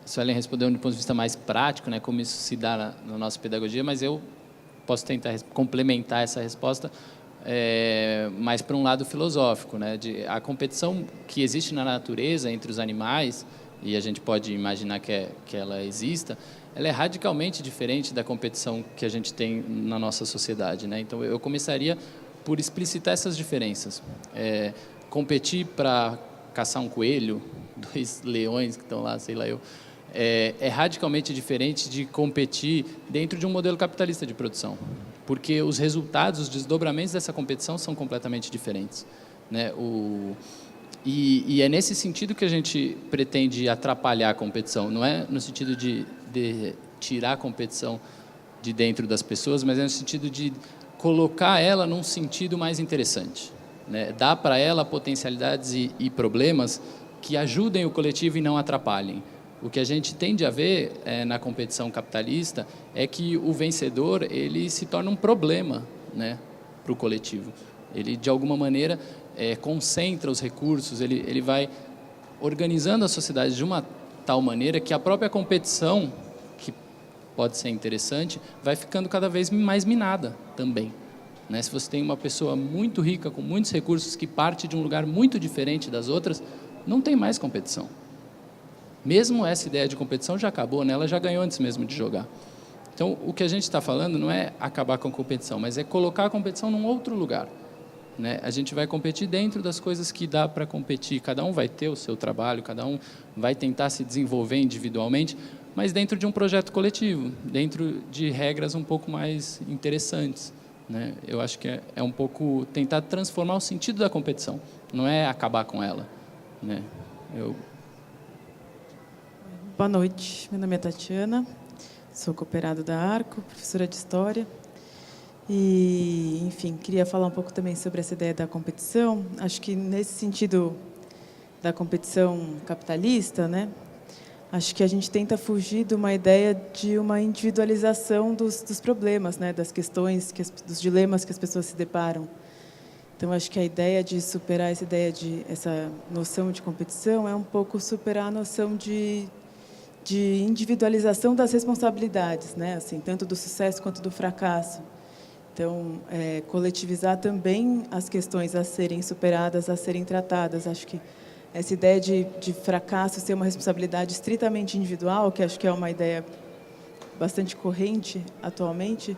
A Suelen respondeu do ponto de vista mais prático, né, como isso se dá na nossa pedagogia, mas eu posso tentar complementar essa resposta mais para um lado filosófico, né, a competição que existe na natureza entre os animais, e a gente pode imaginar que ela exista, ela é radicalmente diferente da competição que a gente tem na nossa sociedade, né? Então, eu começaria por explicitar essas diferenças. Competir para caçar um coelho, 2 leões que estão lá, sei lá eu, é radicalmente diferente de competir dentro de um modelo capitalista de produção, porque os resultados, os desdobramentos dessa competição são completamente diferentes, né? E é nesse sentido que a gente pretende atrapalhar a competição, não é no sentido de tirar a competição de dentro das pessoas, mas é no sentido de colocar ela num sentido mais interessante, né? Dar para ela potencialidades e problemas que ajudem o coletivo e não atrapalhem. O que a gente tende a ver na competição capitalista é que o vencedor ele se torna um problema, né, para o coletivo. Ele, de alguma maneira, concentra os recursos, ele vai organizando a sociedade de uma tal maneira que a própria competição, que pode ser interessante, vai ficando cada vez mais minada também. Né? Se você tem uma pessoa muito rica, com muitos recursos, que parte de um lugar muito diferente das outras, não tem mais competição. Mesmo essa ideia de competição já acabou, né? Ela já ganhou antes mesmo de jogar. Então, o que a gente está falando não é acabar com a competição, mas é colocar a competição num outro lugar, né? A gente vai competir dentro das coisas que dá para competir. Cada um vai ter o seu trabalho, cada um vai tentar se desenvolver individualmente, mas dentro de um projeto coletivo, dentro de regras um pouco mais interessantes, né? Eu acho que é um pouco tentar transformar o sentido da competição, não é acabar com ela, né? Boa noite, meu nome é Tatiana, sou cooperada da Arco, professora de História. E, enfim, queria falar um pouco também sobre essa ideia da competição. Acho que nesse sentido da competição capitalista, né, acho que a gente tenta fugir de uma ideia de uma individualização dos problemas, né, das questões, dos dilemas que as pessoas se deparam. Então, acho que a ideia de superar essa noção de competição é um pouco superar a noção de individualização das responsabilidades, né, assim, tanto do sucesso quanto do fracasso. Então, coletivizar também as questões a serem superadas, a serem tratadas. Acho que essa ideia de fracasso ser uma responsabilidade estritamente individual, que acho que é uma ideia bastante corrente atualmente,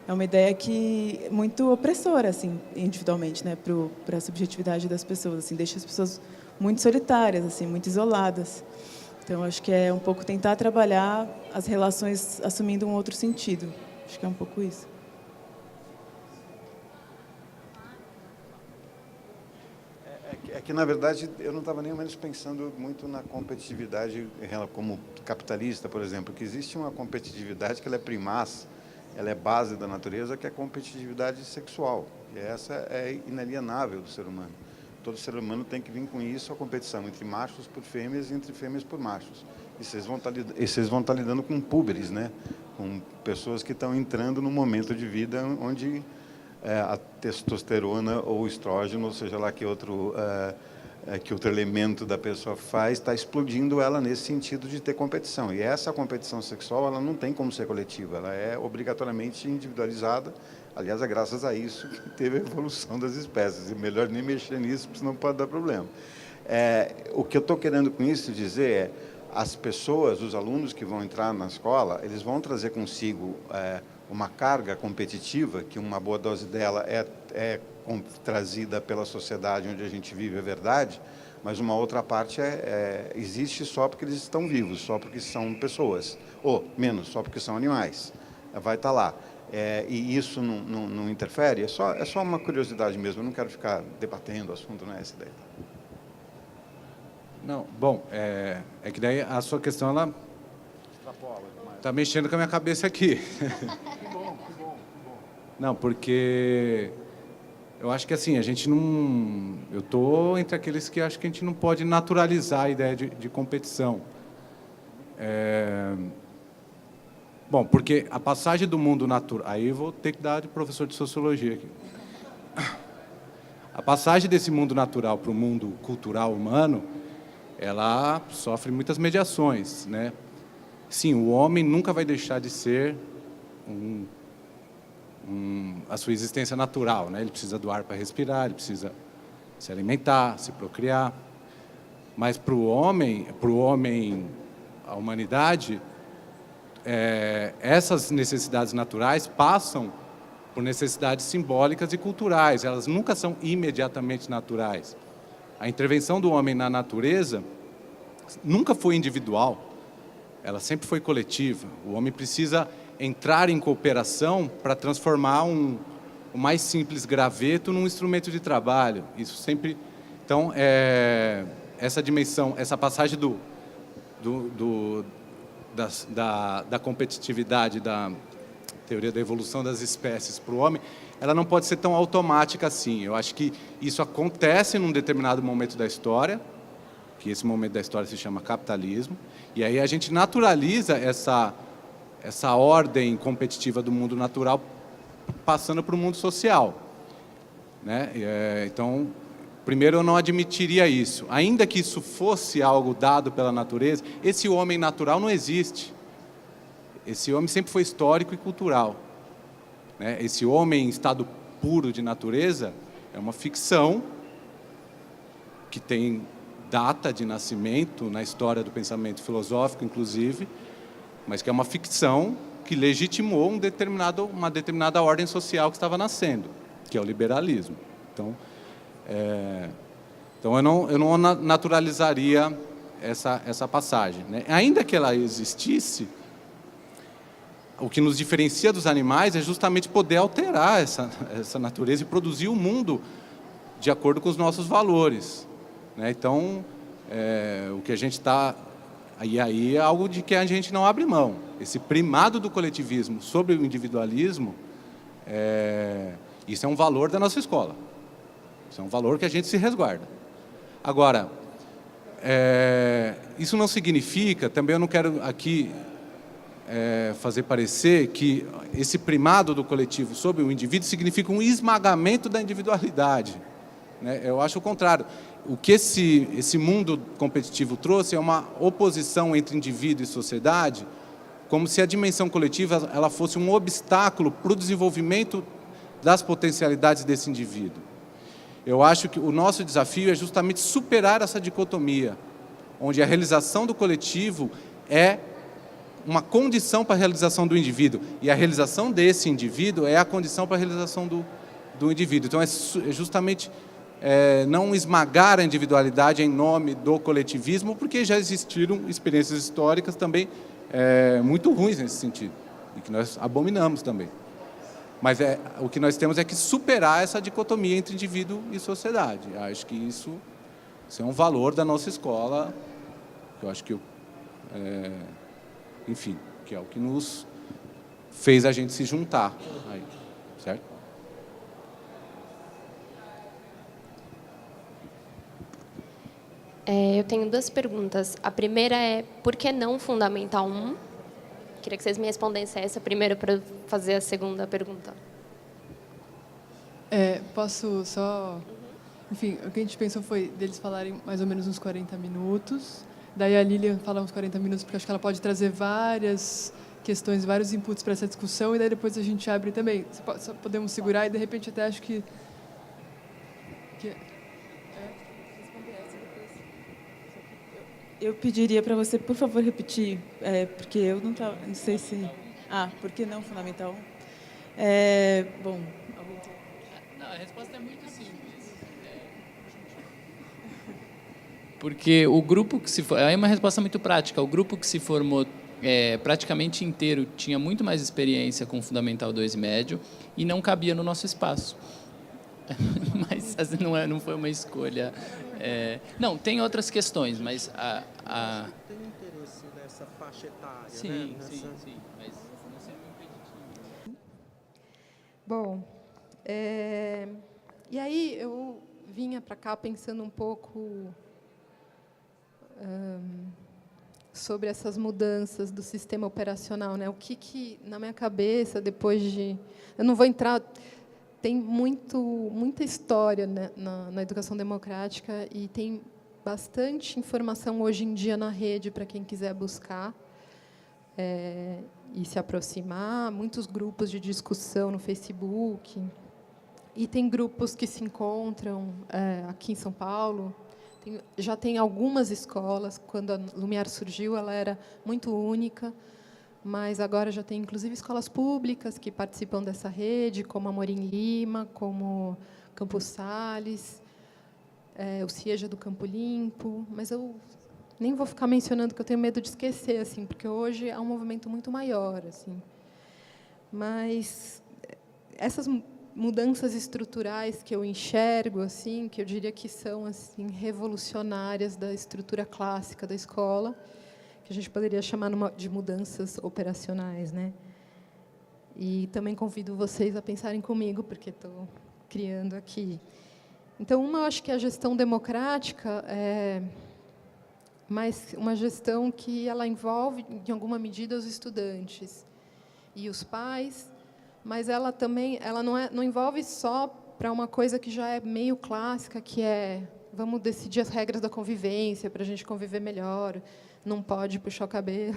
é uma ideia que é muito opressora, assim, individualmente, né, para a subjetividade das pessoas, assim, deixa as pessoas muito solitárias, assim, muito isoladas. Então, acho que é um pouco tentar trabalhar as relações assumindo um outro sentido. Acho que é um pouco isso. É que, na verdade, eu não estava nem menos pensando muito na competitividade como capitalista, por exemplo, que existe uma competitividade que ela é primaz, ela é base da natureza, que é a competitividade sexual. E essa é inalienável do ser humano. Todo ser humano tem que vir com isso, a competição entre machos por fêmeas e entre fêmeas por machos. E vocês vão estar lidando com púberes, né? Com pessoas que estão entrando num momento de vida onde a testosterona ou o estrógeno, ou seja lá que outro elemento da pessoa faz, está explodindo ela nesse sentido de ter competição. E essa competição sexual, ela não tem como ser coletiva, ela é obrigatoriamente individualizada. Aliás, é graças a isso que teve a evolução das espécies. E melhor nem mexer nisso, porque senão pode dar problema. O que eu estou querendo com isso dizer é, as pessoas, os alunos que vão entrar na escola, eles vão trazer consigo uma carga competitiva, que uma boa dose dela é trazida pela sociedade onde a gente vive, é verdade, mas uma outra parte existe só porque eles estão vivos, só porque são pessoas, ou menos, só porque são animais. Vai estar lá. E isso não interfere? É só uma curiosidade mesmo, eu não quero ficar debatendo o assunto, não é essa ideia. Não, bom, é que daí a sua questão, ela está mexendo com a minha cabeça aqui. Que bom. Não, porque eu acho que assim, a gente não... Eu estou entre aqueles que acham que a gente não pode naturalizar a ideia de competição. Bom, porque a passagem do mundo natural... Aí eu vou ter que dar de professor de sociologia aqui. A passagem desse mundo natural para o mundo cultural humano, ela sofre muitas mediações, né? Sim, o homem nunca vai deixar de ser a sua existência natural, né? Ele precisa do ar para respirar, ele precisa se alimentar, se procriar. Mas para o homem, a humanidade, essas necessidades naturais passam por necessidades simbólicas e culturais. Elas nunca são imediatamente naturais. A intervenção do homem na natureza nunca foi individual, ela sempre foi coletiva. O homem precisa entrar em cooperação para transformar o mais simples graveto num instrumento de trabalho. Isso sempre... Então, essa dimensão, essa passagem da competitividade, da teoria da evolução das espécies para o homem, ela não pode ser tão automática assim. Eu acho que isso acontece num determinado momento da história, que esse momento da história se chama capitalismo, e aí a gente naturaliza essa ordem competitiva do mundo natural passando para o mundo social, né? Então, primeiro, eu não admitiria isso. Ainda que isso fosse algo dado pela natureza, esse homem natural não existe. Esse homem sempre foi histórico e cultural, né? Esse homem em estado puro de natureza é uma ficção que tem data de nascimento na história do pensamento filosófico, inclusive, mas que é uma ficção que legitimou uma determinada ordem social que estava nascendo, que é o liberalismo. Então eu não naturalizaria essa passagem, né? Ainda que ela existisse, o que nos diferencia dos animais é justamente poder alterar essa natureza e produzir o mundo de acordo com os nossos valores, né? Então, o que a gente está... E aí é algo de que a gente não abre mão. Esse primado do coletivismo sobre o individualismo, isso é um valor da nossa escola. Isso é um valor que a gente se resguarda. Agora, isso não significa, também eu não quero aqui fazer parecer que esse primado do coletivo sobre o indivíduo significa um esmagamento da individualidade, né? Eu acho o contrário. O que esse mundo competitivo trouxe é uma oposição entre indivíduo e sociedade, como se a dimensão coletiva ela fosse um obstáculo para o desenvolvimento das potencialidades desse indivíduo. Eu acho que o nosso desafio é justamente superar essa dicotomia, onde a realização do coletivo é uma condição para a realização do indivíduo. E a realização desse indivíduo é a condição para a realização do indivíduo. Então, é justamente não esmagar a individualidade em nome do coletivismo, porque já existiram experiências históricas também muito ruins nesse sentido, e que nós abominamos também. Mas o que nós temos é que superar essa dicotomia entre indivíduo e sociedade. Acho que isso é um valor da nossa escola, eu acho que, enfim, que é o que nos fez a gente se juntar aí, certo? Eu tenho 2 perguntas. A primeira é, por que não Fundamental 1? Queria que vocês me respondessem essa primeiro para eu fazer a segunda pergunta. Posso só... Enfim, o que a gente pensou foi deles falarem mais ou menos uns 40 minutos. Daí a Lilian fala uns 40 minutos, porque acho que ela pode trazer várias questões, vários inputs para essa discussão, e daí depois a gente abre também. Só podemos segurar e, de repente, até acho que Eu pediria para você, por favor, repetir, porque eu não sei se... por que não Fundamental 1? Bom... Não, a resposta é muito simples. Porque o grupo que se formou... É uma resposta muito prática. O grupo que se formou praticamente inteiro tinha muito mais experiência com Fundamental 2 e médio e não cabia no nosso espaço. Mas assim, não foi uma escolha... Não, tem outras questões, mas Tem interesse nessa faixa etária, sim, né? sim, mas não sendo impeditivo. Bom, e aí eu vinha para cá pensando um pouco sobre essas mudanças do sistema operacional, né? O que na minha cabeça, depois de... Eu não vou entrar... Tem muita história, né, na educação democrática, e tem bastante informação hoje em dia na rede para quem quiser buscar e se aproximar. Muitos grupos de discussão no Facebook. E tem grupos que se encontram aqui em São Paulo. Já tem algumas escolas. Quando a Lumiar surgiu, ela era muito única, mas agora já tem, inclusive, escolas públicas que participam dessa rede, como a Morim Lima, como Campos Sales, o CIEJA do Campo Limpo. Mas eu nem vou ficar mencionando, que eu tenho medo de esquecer, assim, porque hoje há um movimento muito maior, assim. Mas essas mudanças estruturais que eu enxergo, assim, que eu diria que são assim revolucionárias da estrutura clássica da escola, que a gente poderia chamar de mudanças operacionais, né? E também convido vocês a pensarem comigo, porque estou criando aqui. Então, eu acho que a gestão democrática é mais uma gestão que ela envolve, em alguma medida, os estudantes e os pais, mas ela também não envolve só para uma coisa que já é meio clássica, que é vamos decidir as regras da convivência para a gente conviver melhor. Não pode puxar o cabelo,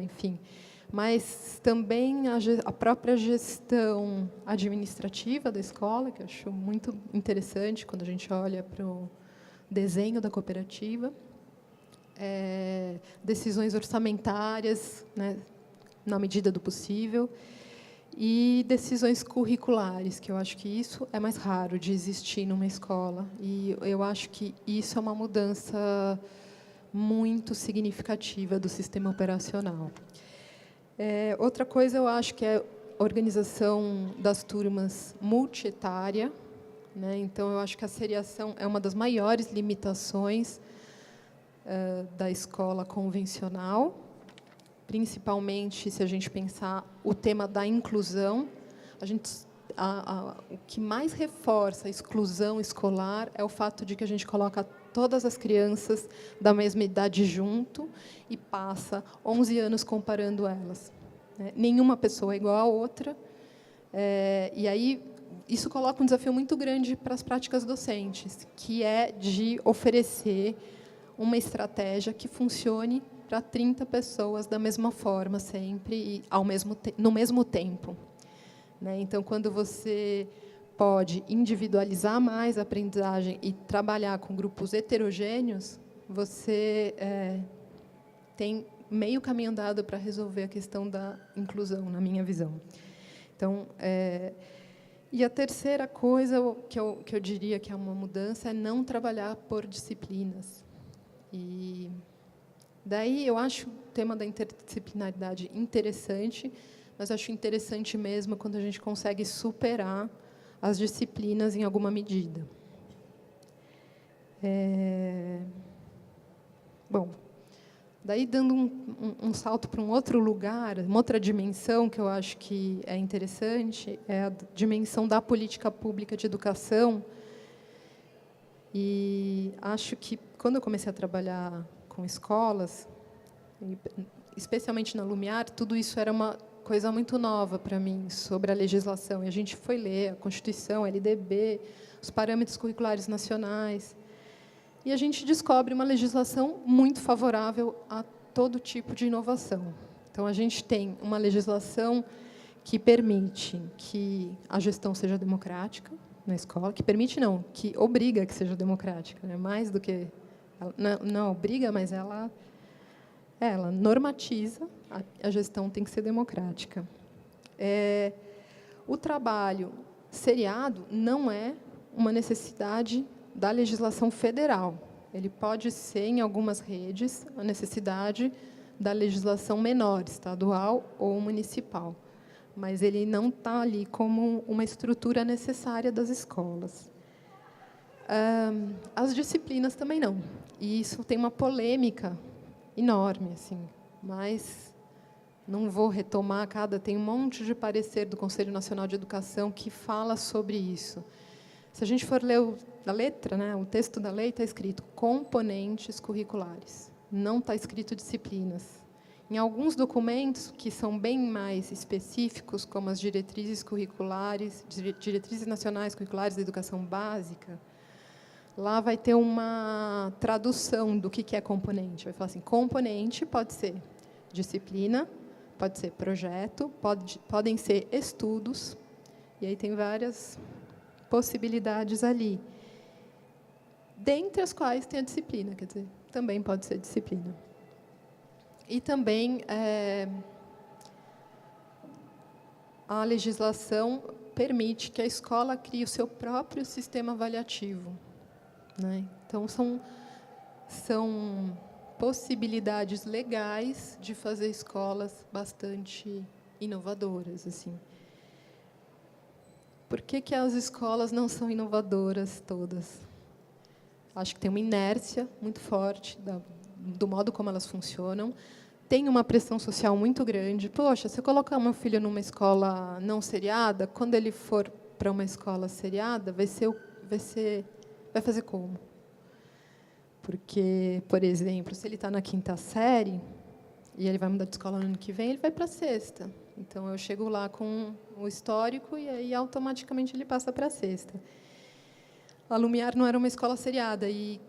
enfim. Mas também a própria gestão administrativa da escola, que eu acho muito interessante quando a gente olha para o desenho da cooperativa, decisões orçamentárias, né, na medida do possível, e decisões curriculares, que eu acho que isso é mais raro de existir numa escola. E eu acho que isso é uma mudança muito significativa do sistema operacional. Outra coisa, eu acho que é a organização das turmas multietária, né? Então, eu acho que a seriação é uma das maiores limitações da escola convencional, principalmente se a gente pensar o tema da inclusão. O que mais reforça a exclusão escolar é o fato de que a gente coloca todas as crianças da mesma idade junto e passa 11 anos comparando elas, né? Nenhuma pessoa é igual à outra. E aí isso coloca um desafio muito grande para as práticas docentes, que é de oferecer uma estratégia que funcione para 30 pessoas da mesma forma sempre e no mesmo tempo, né? Então, quando você pode individualizar mais a aprendizagem e trabalhar com grupos heterogêneos, você tem meio caminho andado para resolver a questão da inclusão, na minha visão. Então, e a terceira coisa que eu diria que é uma mudança é não trabalhar por disciplinas. E daí eu acho o tema da interdisciplinaridade interessante, mas acho interessante mesmo quando a gente consegue superar as disciplinas em alguma medida. Bom, daí dando um salto para um outro lugar, uma outra dimensão que eu acho que é interessante, é a dimensão da política pública de educação. E acho que, quando eu comecei a trabalhar com escolas, especialmente na Lumiar, tudo isso era uma coisa muito nova para mim, sobre a legislação. E a gente foi ler a Constituição, a LDB, os parâmetros curriculares nacionais. E a gente descobre uma legislação muito favorável a todo tipo de inovação. Então, a gente tem uma legislação que permite que a gestão seja democrática na escola, que permite não, que obriga que seja democrática, né? Mais do que... Não obriga, mas ela normatiza, a gestão tem que ser democrática. O trabalho seriado não é uma necessidade da legislação federal. Ele pode ser, em algumas redes, a necessidade da legislação menor, estadual ou municipal. Mas ele não está ali como uma estrutura necessária das escolas. As disciplinas também não. E isso tem uma polêmica enorme, assim, mas não vou retomar tem um monte de parecer do Conselho Nacional de Educação que fala sobre isso. Se a gente for ler a letra, né, o texto da lei está escrito componentes curriculares, não está escrito disciplinas. Em alguns documentos que são bem mais específicos, como as diretrizes curriculares, diretrizes nacionais curriculares da educação básica, lá vai ter uma tradução do que é componente. Vai falar assim, componente pode ser disciplina, pode ser projeto, podem ser estudos, e aí tem várias possibilidades ali, dentre as quais tem a disciplina, quer dizer, também pode ser disciplina. E também a legislação permite que a escola crie o seu próprio sistema avaliativo, né? Então, são possibilidades legais de fazer escolas bastante inovadoras, assim. Por que as escolas não são inovadoras todas? Acho que tem uma inércia muito forte do modo como elas funcionam. Tem uma pressão social muito grande. Poxa, se eu colocar meu filho numa escola não seriada, quando ele for para uma escola seriada, vai fazer como? Porque, por exemplo, se ele está na 5ª série e ele vai mudar de escola no ano que vem, ele vai para a 6ª. Então, eu chego lá com o histórico e aí, automaticamente, ele passa para a 6ª. A Lumiar não era uma escola seriada e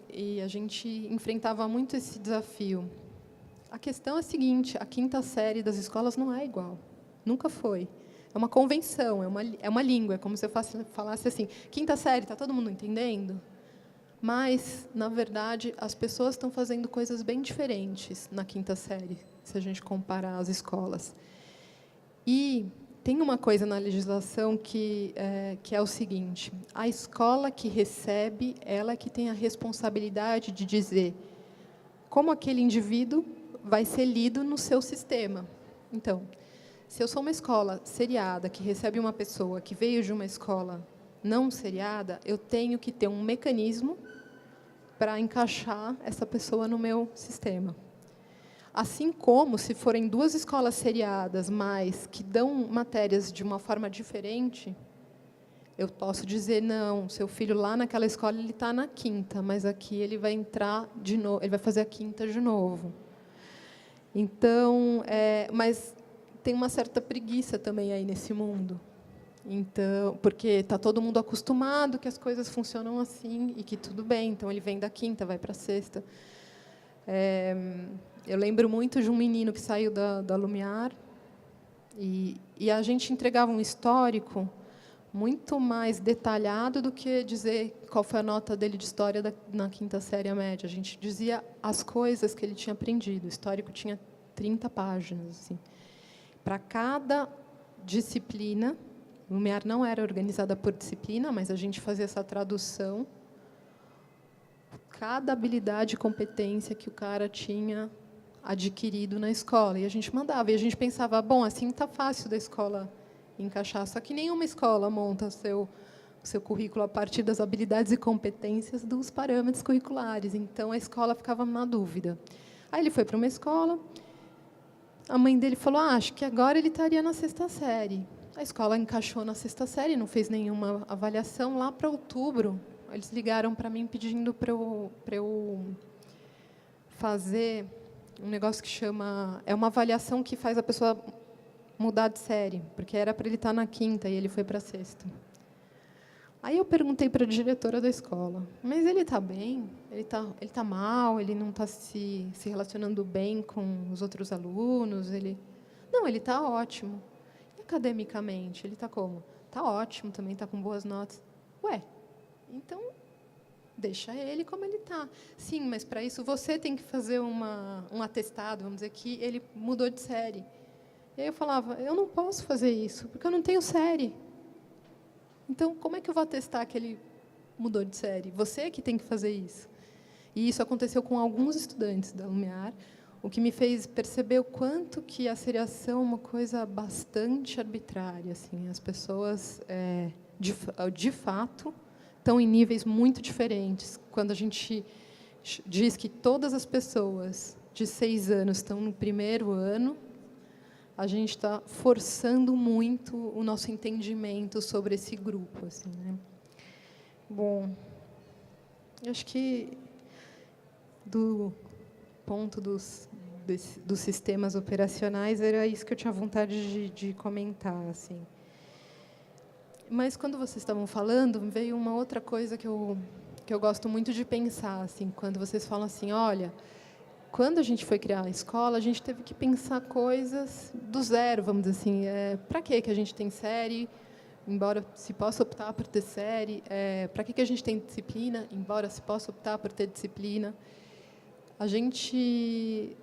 a gente enfrentava muito esse desafio. A questão é a seguinte, a 5ª série das escolas não é igual. Nunca foi. É uma convenção, é uma língua. É como se eu falasse assim, 5ª série, está todo mundo entendendo? Mas, na verdade, as pessoas estão fazendo coisas bem diferentes na 5ª série, se a gente comparar as escolas. E tem uma coisa na legislação que é o seguinte, a escola que recebe, ela que tem a responsabilidade de dizer como aquele indivíduo vai ser lido no seu sistema. Então, se eu sou uma escola seriada, que recebe uma pessoa que veio de uma escola não seriada, eu tenho que ter um mecanismo para encaixar essa pessoa no meu sistema. Assim como, se forem 2 escolas seriadas, mas que dão matérias de uma forma diferente, eu posso dizer, não, seu filho lá naquela escola ele está na 5ª, mas aqui ele vai entrar de novo, ele vai fazer a 5ª de novo. Então, mas tem uma certa preguiça também aí nesse mundo. Então, porque está todo mundo acostumado que as coisas funcionam assim e que tudo bem. Então, ele vem da 5ª, vai para a 6ª. Eu lembro muito de um menino que saiu da Lumiar e a gente entregava um histórico muito mais detalhado do que dizer qual foi a nota dele de história na 5ª série média. A gente dizia as coisas que ele tinha aprendido. O histórico tinha 30 páginas. Assim. Para cada disciplina, o Lumiar não era organizada por disciplina, mas a gente fazia essa tradução. Cada habilidade e competência que o cara tinha adquirido na escola. E a gente mandava. E a gente pensava, bom, assim está fácil da escola encaixar. Só que nenhuma escola monta o seu currículo a partir das habilidades e competências dos parâmetros curriculares. Então, a escola ficava na dúvida. Aí ele foi para uma escola, a mãe dele falou, acho que agora ele estaria na 6ª série. A escola encaixou na 6ª série, não fez nenhuma avaliação. Lá para outubro, eles ligaram para mim pedindo para eu fazer um negócio que chama... É uma avaliação que faz a pessoa mudar de série, porque era para ele estar na 5ª e ele foi para a 6ª. Aí eu perguntei para a diretora da escola, mas ele está bem? Ele tá mal? Ele não está se relacionando bem com os outros alunos? Não, ele está ótimo. E academicamente, ele está como? Está ótimo, também está com boas notas. Ué, então, deixa ele como ele está. Sim, mas, para isso, você tem que fazer um atestado, vamos dizer, que ele mudou de série. E aí eu falava, eu não posso fazer isso, porque eu não tenho série. Então, como é que eu vou atestar que ele mudou de série? Você que tem que fazer isso. E isso aconteceu com alguns estudantes da Lumiar, o que me fez perceber o quanto que a seriação é uma coisa bastante arbitrária. Assim, as pessoas, de fato, estão em níveis muito diferentes. Quando a gente diz que todas as pessoas de 6 anos estão no 1º ano, a gente está forçando muito o nosso entendimento sobre esse grupo. Assim, né? Bom, acho que, do ponto dos sistemas operacionais, era isso que eu tinha vontade de comentar. Assim. Mas, quando vocês estavam falando, veio uma outra coisa que eu gosto muito de pensar. Assim, quando vocês falam assim, olha... Quando a gente foi criar a escola, a gente teve que pensar coisas do zero, vamos dizer assim. Para que a gente tem série, embora se possa optar por ter série? Para que a gente tem disciplina, embora se possa optar por ter disciplina? A gente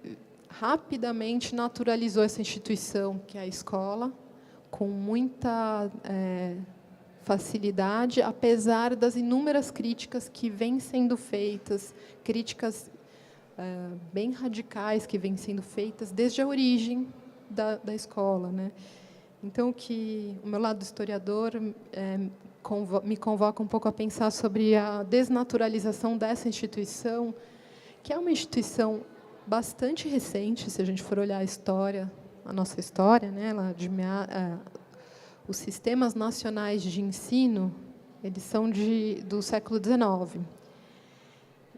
rapidamente naturalizou essa instituição, que é a escola, com muita facilidade, apesar das inúmeras críticas que vêm sendo feitas, críticas bem radicais que vêm sendo feitas desde a origem da escola, né? Então, o meu lado historiador me convoca um pouco a pensar sobre a desnaturalização dessa instituição, que é uma instituição bastante recente, se a gente for olhar a nossa história, né? Os sistemas nacionais de ensino, eles são do século XIX.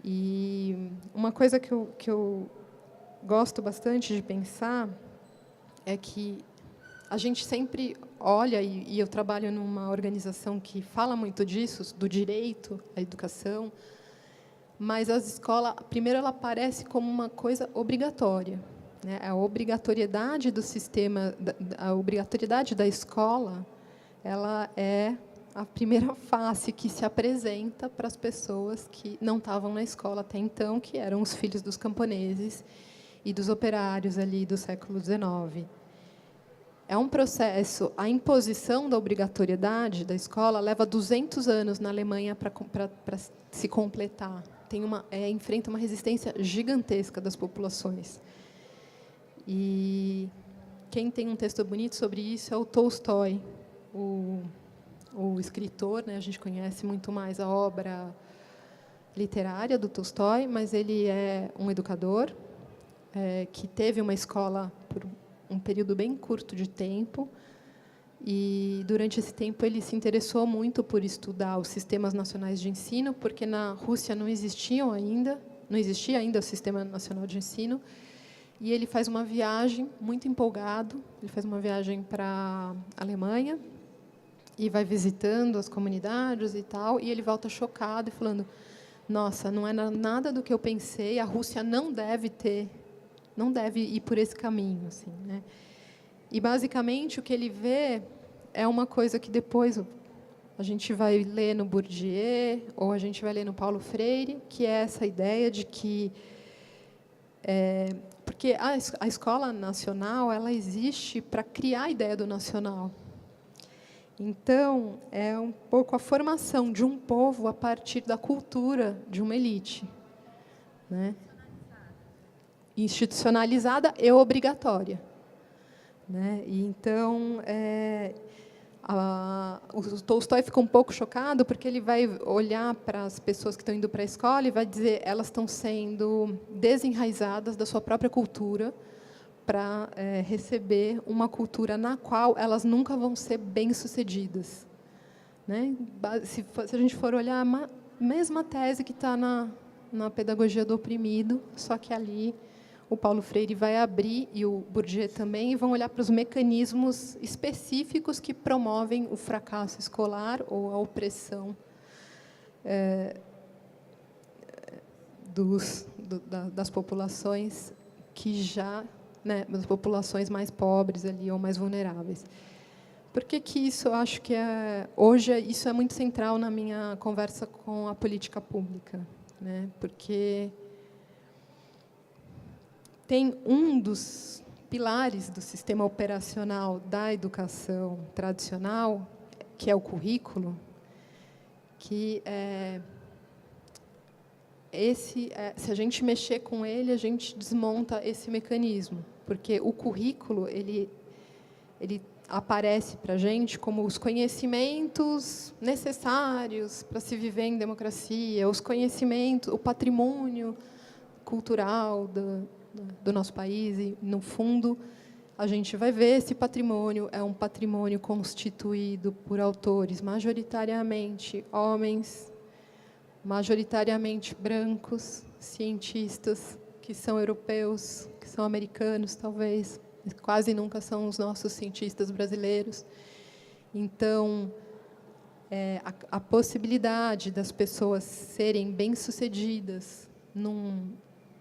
E uma coisa que eu gosto bastante de pensar é que a gente sempre olha, e eu trabalho numa organização que fala muito disso, do direito à educação, mas a escola, primeiro, ela aparece como uma coisa obrigatória. Né? A obrigatoriedade do sistema, a obrigatoriedade da escola, ela é a primeira face que se apresenta para as pessoas que não estavam na escola até então, que eram os filhos dos camponeses e dos operários ali do século XIX. É um processo, a imposição da obrigatoriedade da escola leva 200 anos na Alemanha para se completar. Enfrenta uma resistência gigantesca das populações. E quem tem um texto bonito sobre isso é o Tolstói, o escritor, né? A gente conhece muito mais a obra literária do Tolstói, mas ele é um educador que teve uma escola por um período bem curto de tempo, e durante esse tempo ele se interessou muito por estudar os sistemas nacionais de ensino, porque na Rússia não existia ainda o Sistema Nacional de Ensino, e ele faz uma viagem muito empolgado, ele faz uma viagem para a Alemanha, e vai visitando as comunidades e tal, e ele volta chocado e falando, nossa, não é nada do que eu pensei, a Rússia não deve ir por esse caminho. Assim, né? E, basicamente, o que ele vê é uma coisa que depois a gente vai ler no Bourdieu, ou a gente vai ler no Paulo Freire, que é essa ideia de que... porque a escola nacional ela existe para criar a ideia do nacional. Então, é um pouco a formação de um povo a partir da cultura de uma elite, né? Institucionalizada e obrigatória, né? E então, o Tolstói fica um pouco chocado porque ele vai olhar para as pessoas que estão indo para a escola e vai dizer elas estão sendo desenraizadas da sua própria cultura para receber uma cultura na qual elas nunca vão ser bem-sucedidas, né? Se a gente for olhar a mesma tese que está na pedagogia do oprimido, só que ali o Paulo Freire vai abrir, e o Bourdieu também, e vão olhar para os mecanismos específicos que promovem o fracasso escolar ou a opressão das populações que já, né, das populações mais pobres ali ou mais vulneráveis. Por que isso eu acho que hoje isso é muito central na minha conversa com a política pública, né? Porque tem um dos pilares do sistema operacional da educação tradicional, que é o currículo, que se a gente mexer com ele, a gente desmonta esse mecanismo, porque o currículo ele aparece para a gente como os conhecimentos necessários para se viver em democracia, os conhecimentos, o patrimônio cultural do nosso país, e, no fundo, a gente vai ver esse patrimônio é um patrimônio constituído por autores majoritariamente homens, majoritariamente brancos, cientistas que são europeus, que são americanos, talvez, quase nunca são os nossos cientistas brasileiros. Então, a possibilidade das pessoas serem bem-sucedidas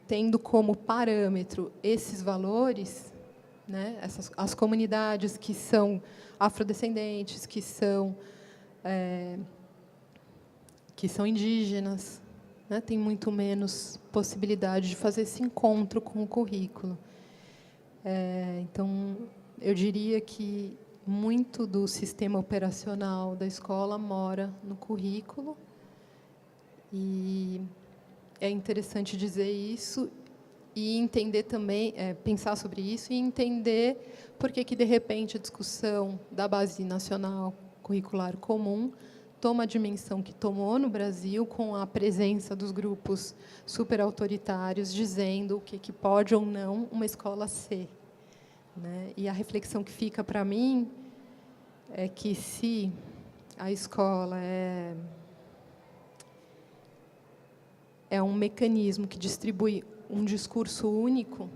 tendo como parâmetro esses valores, né, as comunidades que são afrodescendentes, que são indígenas, né, têm muito menos possibilidade de fazer esse encontro com o currículo. Então, eu diria que muito do sistema operacional da escola mora no currículo, e é interessante dizer isso e entender também, pensar sobre isso e entender por que, de repente, a discussão da Base Nacional Curricular Comum toma a dimensão que tomou no Brasil, com a presença dos grupos superautoritários dizendo o que pode ou não uma escola ser, né? E a reflexão que fica para mim é que, se a escola é um mecanismo que distribui um discurso único,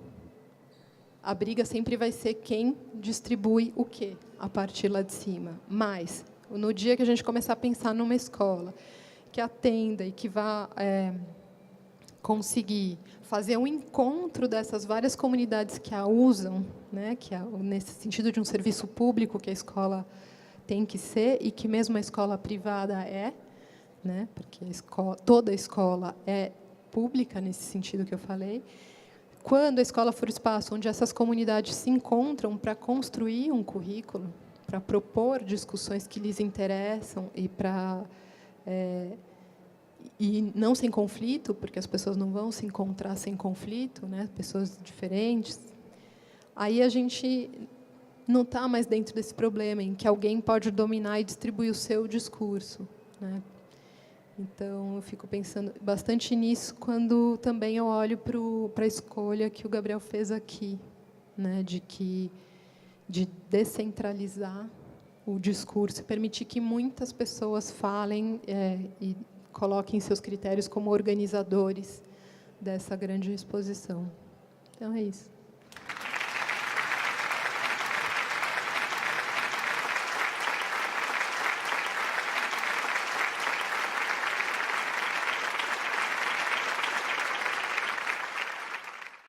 a briga sempre vai ser quem distribui o quê a partir lá de cima. Mas, no dia que a gente começar a pensar numa escola que atenda e que vá conseguir fazer um encontro dessas várias comunidades que a usam, né, que nesse sentido de um serviço público que a escola tem que ser, e que mesmo a escola privada né, porque toda a escola é pública nesse sentido que eu falei. Quando a escola for o espaço onde essas comunidades se encontram para construir um currículo, para propor discussões que lhes interessam e não sem conflito, porque as pessoas não vão se encontrar sem conflito, né, pessoas diferentes, aí a gente não está mais dentro desse problema em que alguém pode dominar e distribuir o seu discurso, né? Então, eu fico pensando bastante nisso quando também eu olho para a escolha que o Gabriel fez aqui, né, de descentralizar o discurso e permitir que muitas pessoas falem e coloquem seus critérios como organizadores dessa grande exposição. Então, é isso.